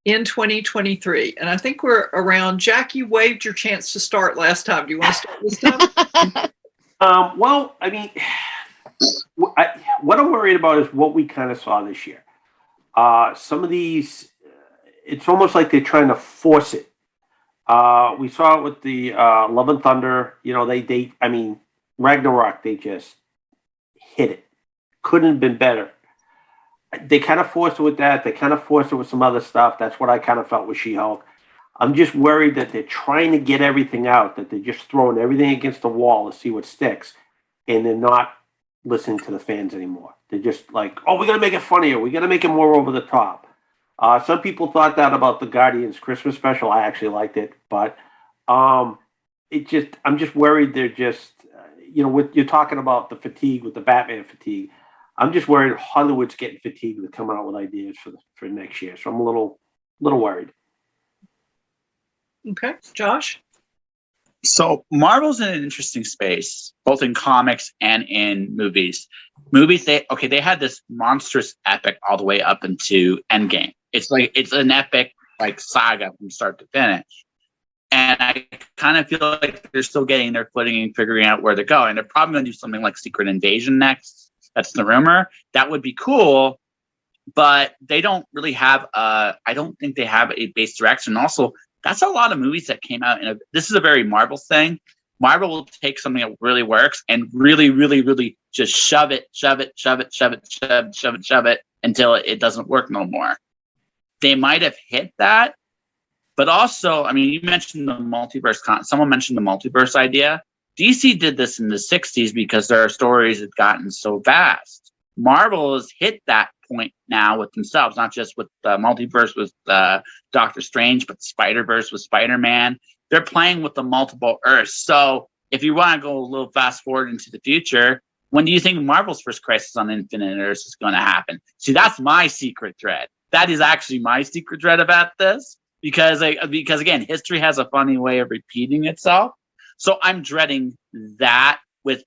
in 2023? And I think we're around. Jack, you waived your chance to start last time. Do you want to start this time? Well, I mean. What I'm worried about is what we kind of saw this year. Some of these, it's almost like they're trying to force it. We saw it with the Love and Thunder. Ragnarok, they just hit it. Couldn't have been better. They kind of forced it with that. They kind of forced it with some other stuff. That's what I kind of felt with She-Hulk. I'm just worried that they're trying to get everything out, that they're just throwing everything against the wall to see what sticks, and they're not listening to the fans anymore. They're just like, oh, we got to make it funnier. We got to make it more over the top. Some people thought that about the Guardians Christmas special. I actually liked it, but I'm just worried they're just, you're talking about the fatigue with the Batman fatigue. I'm just worried Hollywood's getting fatigued with coming out with ideas for next year. So I'm a little worried. Okay, Josh. So Marvel's in an interesting space, both in comics and in movies. Movies, they had this monstrous epic all the way up into Endgame. It's an epic like saga from start to finish. And I kind of feel like they're still getting their footing and figuring out where they're going. They're probably going to do something like Secret Invasion next. That's the rumor. That would be cool, but they don't really have I don't think they have a base direction. Also, that's a lot of movies that came out. This is a very Marvel thing. Marvel will take something that really works and really, really, really just shove it until it doesn't work no more. They might have hit that, but also, I mean, you mentioned the multiverse. Someone mentioned the multiverse idea. DC did this in the 60s because their stories had gotten so vast. Marvel has hit that point now with themselves, not just with the multiverse with Doctor Strange, but the Spider-Verse with Spider-Man. They're playing with the multiple Earths. So if you want to go a little fast forward into the future, when do you think Marvel's first Crisis on Infinite Earths is going to happen? See, that's my secret thread. That is actually my secret thread about this, because again, history has a funny way of repeating itself. So I'm dreading that with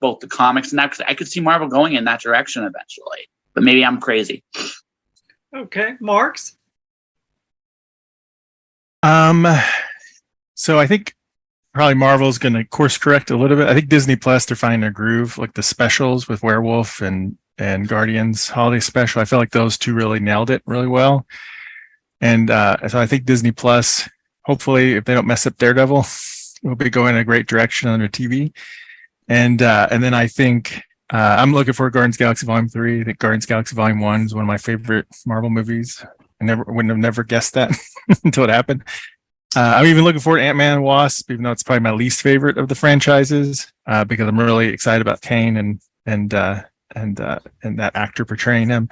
both the comics and that, because I could see Marvel going in that direction eventually. But maybe I'm crazy. Okay, Marx. So I think probably Marvel's going to course correct a little bit. I think Disney Plus, they're finding a groove, like the specials with Werewolf and Guardians Holiday Special. I feel like those two really nailed it really well. And so I think Disney Plus, hopefully, if they don't mess up Daredevil, will be going in a great direction on their TV. And then I think I'm looking for Guardians of the Galaxy Volume 3. I think Guardians of the Galaxy Volume 1 is one of my favorite Marvel movies. I wouldn't have never guessed that until it happened. I'm even looking forward to Ant-Man and Wasp, even though it's probably my least favorite of the franchises, because I'm really excited about Kane and that actor portraying him.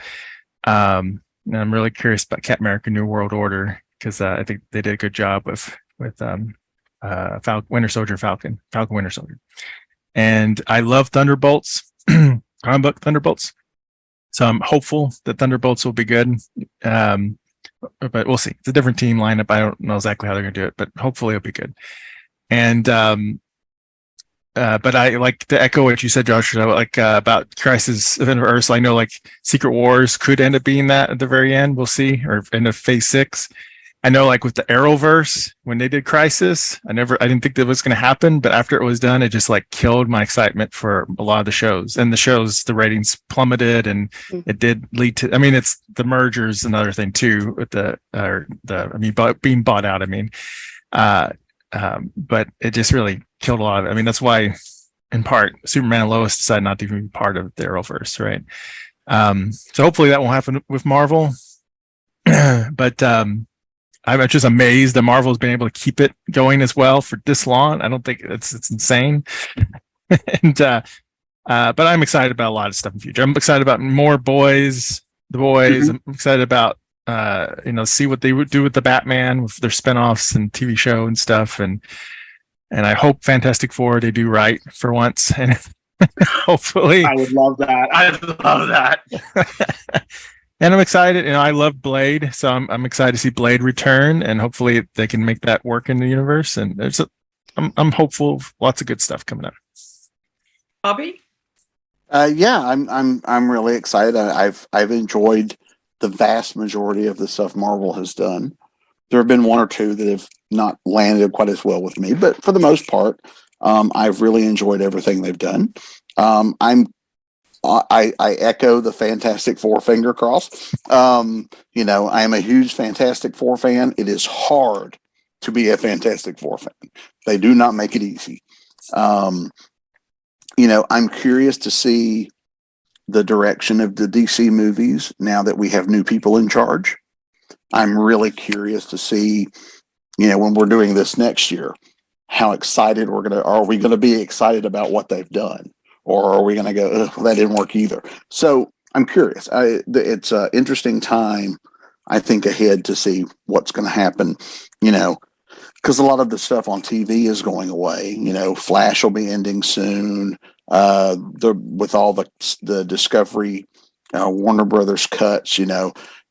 And I'm really curious about Captain America: New World Order, because I think they did a good job with Winter Soldier, Falcon Winter Soldier. And I love Thunderbolts, comic book Thunderbolts. So I'm hopeful that Thunderbolts will be good. But we'll see. It's a different team lineup. I don't know exactly how they're going to do it, but hopefully it'll be good. And but I like to echo what you said, Josh, like about Crisis of Infinite Earths. I know like Secret Wars could end up being that at the very end. We'll see, or end of Phase 6. I know, like with the Arrowverse, when they did Crisis, I didn't think that was going to happen, but after it was done, it just like killed my excitement for a lot of the shows. And the ratings plummeted, and it did lead to. I mean, it's the mergers, another thing too, with being bought out. But it just really killed a lot of it. I mean, that's why, in part, Superman and Lois decided not to even be part of the Arrowverse, right? So hopefully that won't happen with Marvel, but. I'm just amazed that Marvel's been able to keep it going as well for this long. I don't think it's insane. And but I'm excited about a lot of stuff in the future. I'm excited about more The Boys. I'm excited about see what they would do with the Batman, with their spinoffs and TV show and stuff. And I hope Fantastic Four they do right for once. And hopefully I would love that. I would love that. And I'm excited. I love Blade, so I'm excited to see Blade return, and hopefully they can make that work in the universe. And I'm hopeful of lots of good stuff coming up. Bobby? Yeah, I'm really excited. I've enjoyed the vast majority of the stuff Marvel has done. There have been one or two that have not landed quite as well with me, but for the most part, I've really enjoyed everything they've done. I echo the Fantastic Four finger cross. I am a huge Fantastic Four fan. It is hard to be a Fantastic Four fan. They do not make it easy. I'm curious to see the direction of the DC movies now that we have new people in charge. I'm really curious to see, when we're doing this next year, how excited are we going to be excited about what they've done? Or are we going to go, that didn't work either? So I'm curious. It's an interesting time, I think, ahead to see what's going to happen, because a lot of the stuff on TV is going away. Flash will be ending soon. With all the Discovery, Warner Brothers cuts,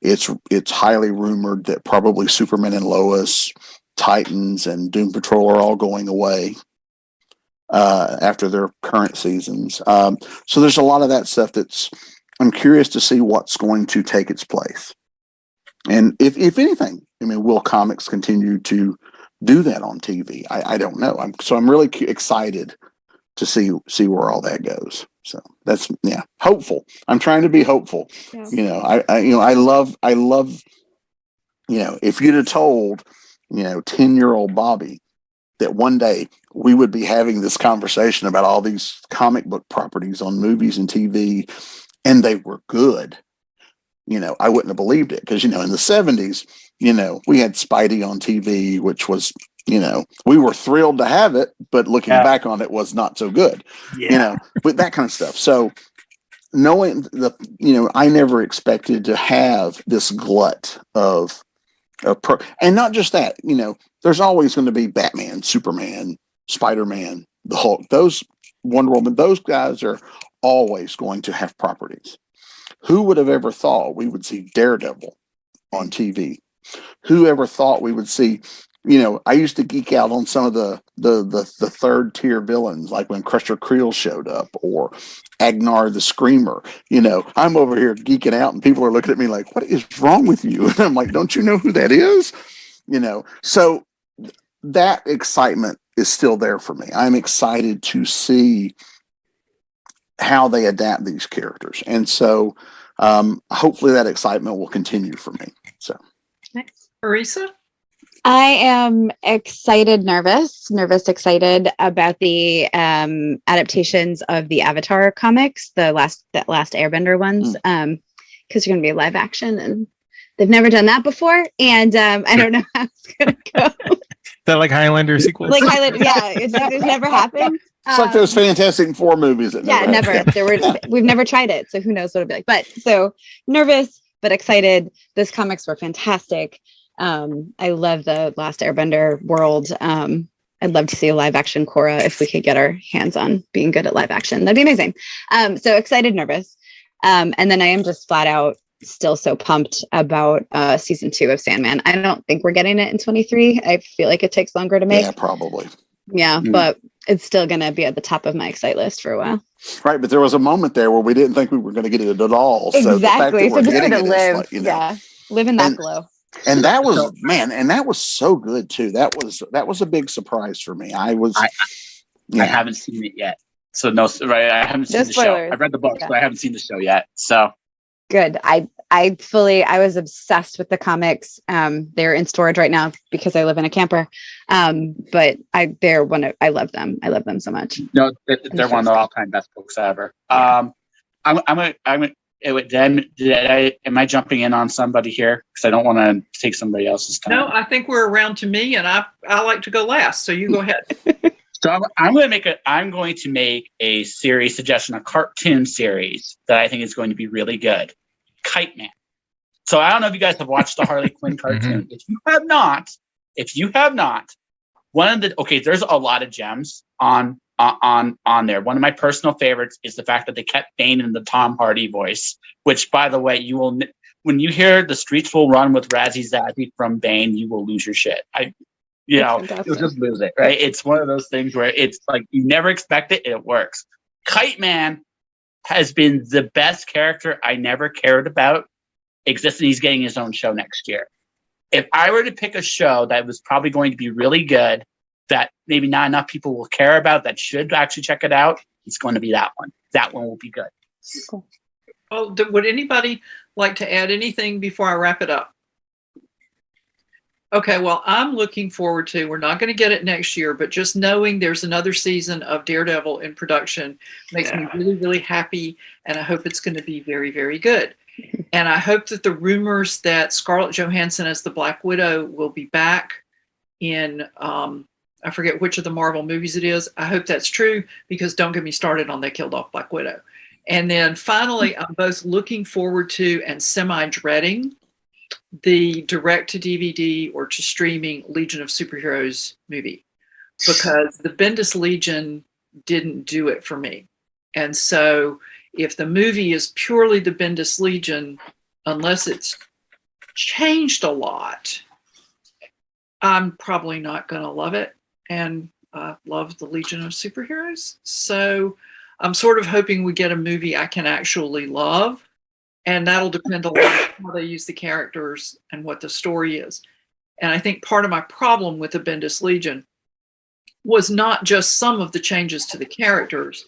it's highly rumored that probably Superman and Lois, Titans, and Doom Patrol are all going away. After their current seasons. So there's a lot of that stuff I'm curious to see what's going to take its place. And if anything, will comics continue to do that on TV? I don't know. I'm really excited to see where all that goes. So that's, hopeful. I'm trying to be hopeful. Yeah. I love, if you'd have told, 10-year-old Bobby that one day we would be having this conversation about all these comic book properties on movies and TV, and they were good, I wouldn't have believed it. Because, in the 70s, we had Spidey on TV, which was, we were thrilled to have it, but looking back on it was not so good, but that kind of stuff. So knowing I never expected to have this glut of and not just that, there's always going to be Batman, Superman, Spider-Man, the Hulk, those Wonder Woman, those guys are always going to have properties. Who would have ever thought we would see Daredevil on TV? Who ever thought we would see, I used to geek out on some of the third tier villains, like when Crusher Creel showed up or Agnar the Screamer. I'm over here geeking out and people are looking at me like, what is wrong with you? And I'm like, don't you know who that is? So that excitement is still there for me. I'm excited to see how they adapt these characters. And so hopefully that excitement will continue for me. So, Marisa? I am excited, nervous, excited about the adaptations of the Avatar comics, that last Airbender ones, because they're going to be live action, and they've never done that before, and I don't know how it's going to go. Is that like Highlander sequels? Like Highlander, yeah, it's never happened. It's like those Fantastic Four movies that never. We've never tried it, so who knows what it'll be like. But so nervous, but excited. Those comics were fantastic. I love the Last Airbender world. I'd love to see a live action Korra if we could get our hands on being good at live action. That'd be amazing. So excited, nervous. And then I am just flat out still so pumped about season 2 of Sandman. I don't think we're getting it in 23. I feel like it takes longer to make. Yeah, probably. Yeah, but it's still going to be at the top of my excite list for a while. Right, but there was a moment there where we didn't think we were going to get it at all. Exactly. So the fact that we're getting it live, like, yeah, live in that glow. And that was that was so good too. That was a big surprise for me. I haven't seen it yet, so no, right? I haven't seen the show. I've read the books, but I haven't seen the show yet. So good. I was obsessed with the comics. They're in storage right now because I live in a camper. But I love them. I love them so much. No, they're one of the all-time best books ever. Yeah. Am I jumping in on somebody here? Because I don't want to take somebody else's time. No, I think we're around to me, and I like to go last. So you go ahead. So I'm going to make a series suggestion, a cartoon series that I think is going to be really good. Kite Man. So I don't know if you guys have watched the Harley Quinn cartoon. If you have not, there's a lot of gems on there. One of my personal favorites is the fact that they kept Bane in the Tom Hardy voice, which, by the way, when you hear "The Streets Will Run" with Razzie Zazzy from Bane, you will lose your shit. You'll just lose it, right? It's one of those things where it's like you never expect it, it works. Kite Man has been the best character I never cared about existing. He's getting his own show next year. If I were to pick a show that was probably going to be really good, that maybe not enough people will care about, that should actually check it out, it's going to be that one. That one will be good. Cool. Well, would anybody like to add anything before I wrap it up? Okay, well, I'm looking forward to, we're not going to get it next year, but just knowing there's another season of Daredevil in production makes me really, really happy. And I hope it's going to be very, very good. And I hope that the rumors that Scarlett Johansson as the Black Widow will be back in, I forget which of the Marvel movies it is. I hope that's true, because don't get me started on they killed off Black Widow. And then finally, I'm both looking forward to and semi-dreading the direct-to-DVD or to streaming Legion of Superheroes movie, because the Bendis Legion didn't do it for me. And so if the movie is purely the Bendis Legion, unless it's changed a lot, I'm probably not going to love it. And I love the Legion of Superheroes. So I'm sort of hoping we get a movie I can actually love. And that'll depend a lot on how they use the characters and what the story is. And I think part of my problem with the Bendis Legion was not just some of the changes to the characters,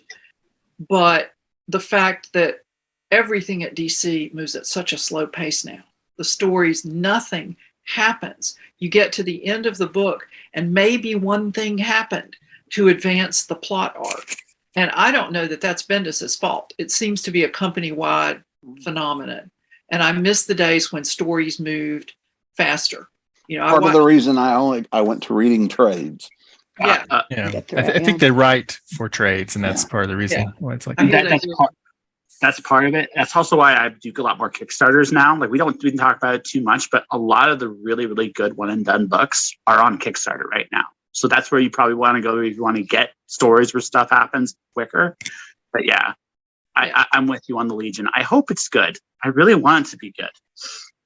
but the fact that everything at DC moves at such a slow pace now. The stories, nothing happens. You get to the end of the book and maybe one thing happened to advance the plot arc. And I don't know that that's Bendis's fault. It seems to be a company-wide phenomenon. And I miss the days when stories moved faster. Part of the reason I went to reading trades. Yeah. I think they write for trades, and that's part of the reason why it's like that's part of it. That's also why I do a lot more Kickstarters now. Like we didn't talk about it too much, but a lot of the really, really good one and done books are on Kickstarter right now. So that's where you probably want to go if you want to get stories where stuff happens quicker. But yeah, I'm with you on the Legion. I hope it's good. I really want it to be good.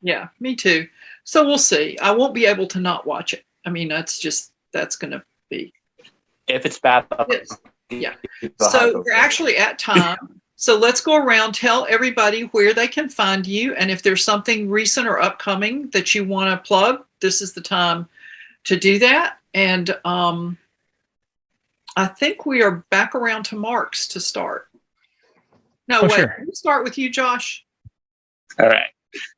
Yeah, me too. So we'll see. I won't be able to not watch it. I mean, that's going to be. If it's bad, yeah. So we're actually at time. So let's go around, tell everybody where they can find you. And if there's something recent or upcoming that you want to plug, this is the time to do that. And I think we are back around to Marx to start. No, wait, sure. We'll start with you, Josh. All right.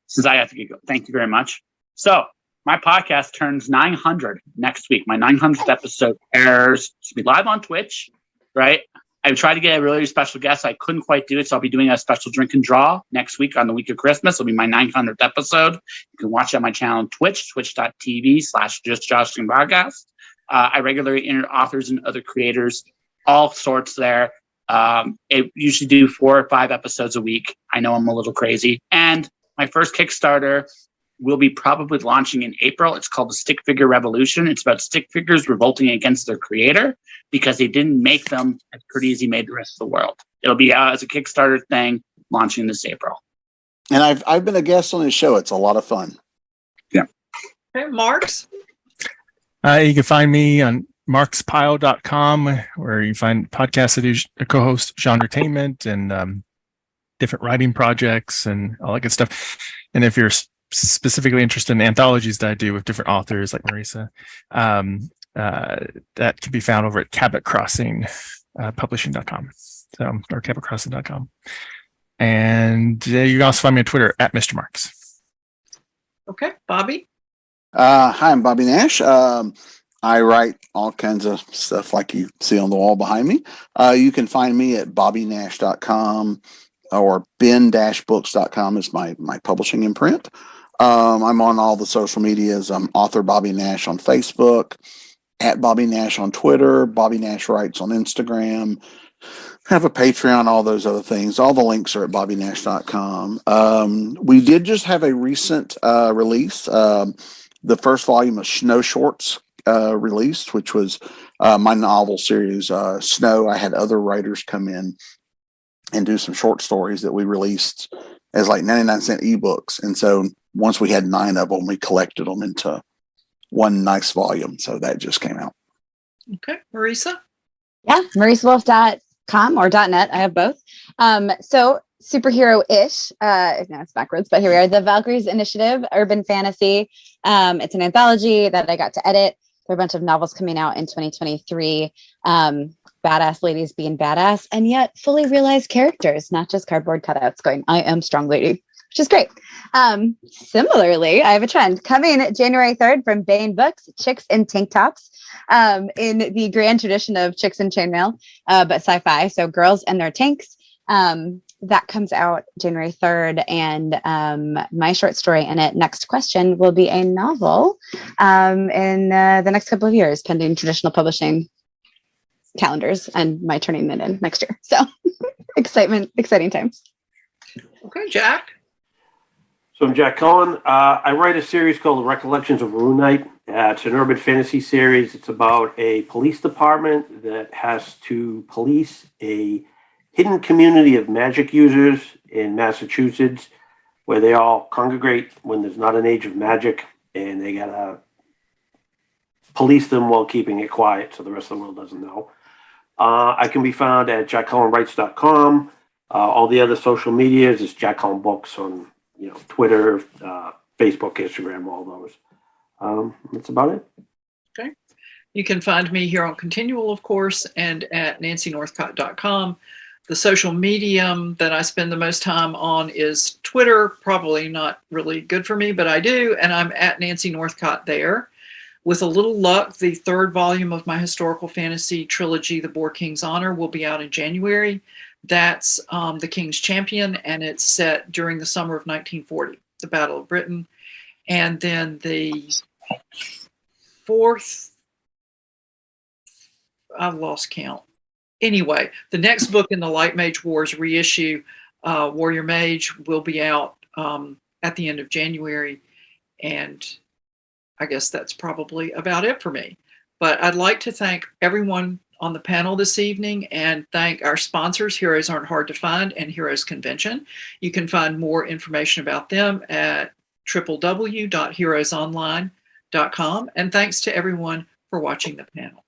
Since I have to go, thank you very much. So my podcast turns 900 next week. My 900th episode airs to be live on Twitch, right? I tried to get a really special guest. I couldn't quite do it, so I'll be doing a special drink and draw next week on the week of Christmas. It'll be my 900th episode. You can watch it on my channel on Twitch, twitch.tv/JustJoshingPodcast. I regularly interview authors and other creators, all sorts there. I usually do 4 or 5 episodes a week. I know I'm a little crazy. And my first Kickstarter will be probably launching in April. It's called the Stick Figure Revolution. It's about stick figures revolting against their creator because they didn't make them as pretty as he made the rest of the world. It'll be out as a Kickstarter thing, launching this April. And I've been a guest on his show. It's a lot of fun. Yeah. Okay, Marx. You can find me on marxpyle.com, where you find podcasts that do co-host Genretainment and different writing projects and all that good stuff. And if you're specifically interested in anthologies that I do with different authors like Marisa, that can be found over at Cabot Crossing publishing.com. So, or cabotcrossing.com. And you can also find me on Twitter at Mr. Marx. Okay, Bobby. Hi, I'm Bobby Nash. I write all kinds of stuff like you see on the wall behind me. You can find me at bobbynash.com or ben-books.com is my publishing imprint. I'm on all the social medias. I'm author Bobby Nash on Facebook, at Bobby Nash on Twitter, Bobby Nash Writes on Instagram. Have a Patreon, all those other things. All the links are at bobbynash.com. We did just have a recent release. The first volume of Snow Shorts released, which was my novel series, Snow. I had other writers come in and do some short stories that we released as like 99-cent ebooks. And so once we had 9 of them, we collected them into one nice volume. So that just came out. Okay, Marisa. Yeah, marisawolf.com or .net. I have both. So superhero-ish. No, it's backwards, but here we are. The Valkyries Initiative, urban fantasy. It's an anthology that I got to edit. There are a bunch of novels coming out in 2023. Badass ladies being badass and yet fully realized characters, not just cardboard cutouts going, I am strong lady, which is great. Similarly, I have a trend coming January 3rd from Baen Books, Chicks in Tank Tops, in the grand tradition of Chicks in Chainmail, but sci-fi. So girls and their tanks. That comes out January 3rd, and my short story in it, Next Question, will be a novel in the next couple of years, pending traditional publishing calendars and my turning it in next year. So exciting times. Okay, Jack. So I'm Jack Cullen. I write a series called The Recollections of Rune Knight. It's an urban fantasy series. It's about a police department that has to police a hidden community of magic users in Massachusetts, where they all congregate when there's not an age of magic, and they gotta police them while keeping it quiet so the rest of the world doesn't know. I can be found at jackcullenwrites.com. All the other social medias is Jack Cullen Books on Twitter, Facebook, Instagram, all those. That's about it. Okay. You can find me here on ConTinual, of course, and at nancynorthcott.com. The social medium that I spend the most time on is Twitter. Probably not really good for me, but I do. And I'm at Nancy Northcott there. With a little luck, the 3rd volume of my historical fantasy trilogy, The Boar King's Honor, will be out in January. That's The King's Champion, and it's set during the summer of 1940, the Battle of Britain. And then the 4th, I've lost count. Anyway, the next book in the Light Mage Wars reissue, Warrior Mage, will be out at the end of January. And I guess that's probably about it for me. But I'd like to thank everyone on the panel this evening and thank our sponsors, Heroes Aren't Hard to Find and Heroes Convention. You can find more information about them at www.heroesonline.com. And thanks to everyone for watching the panel.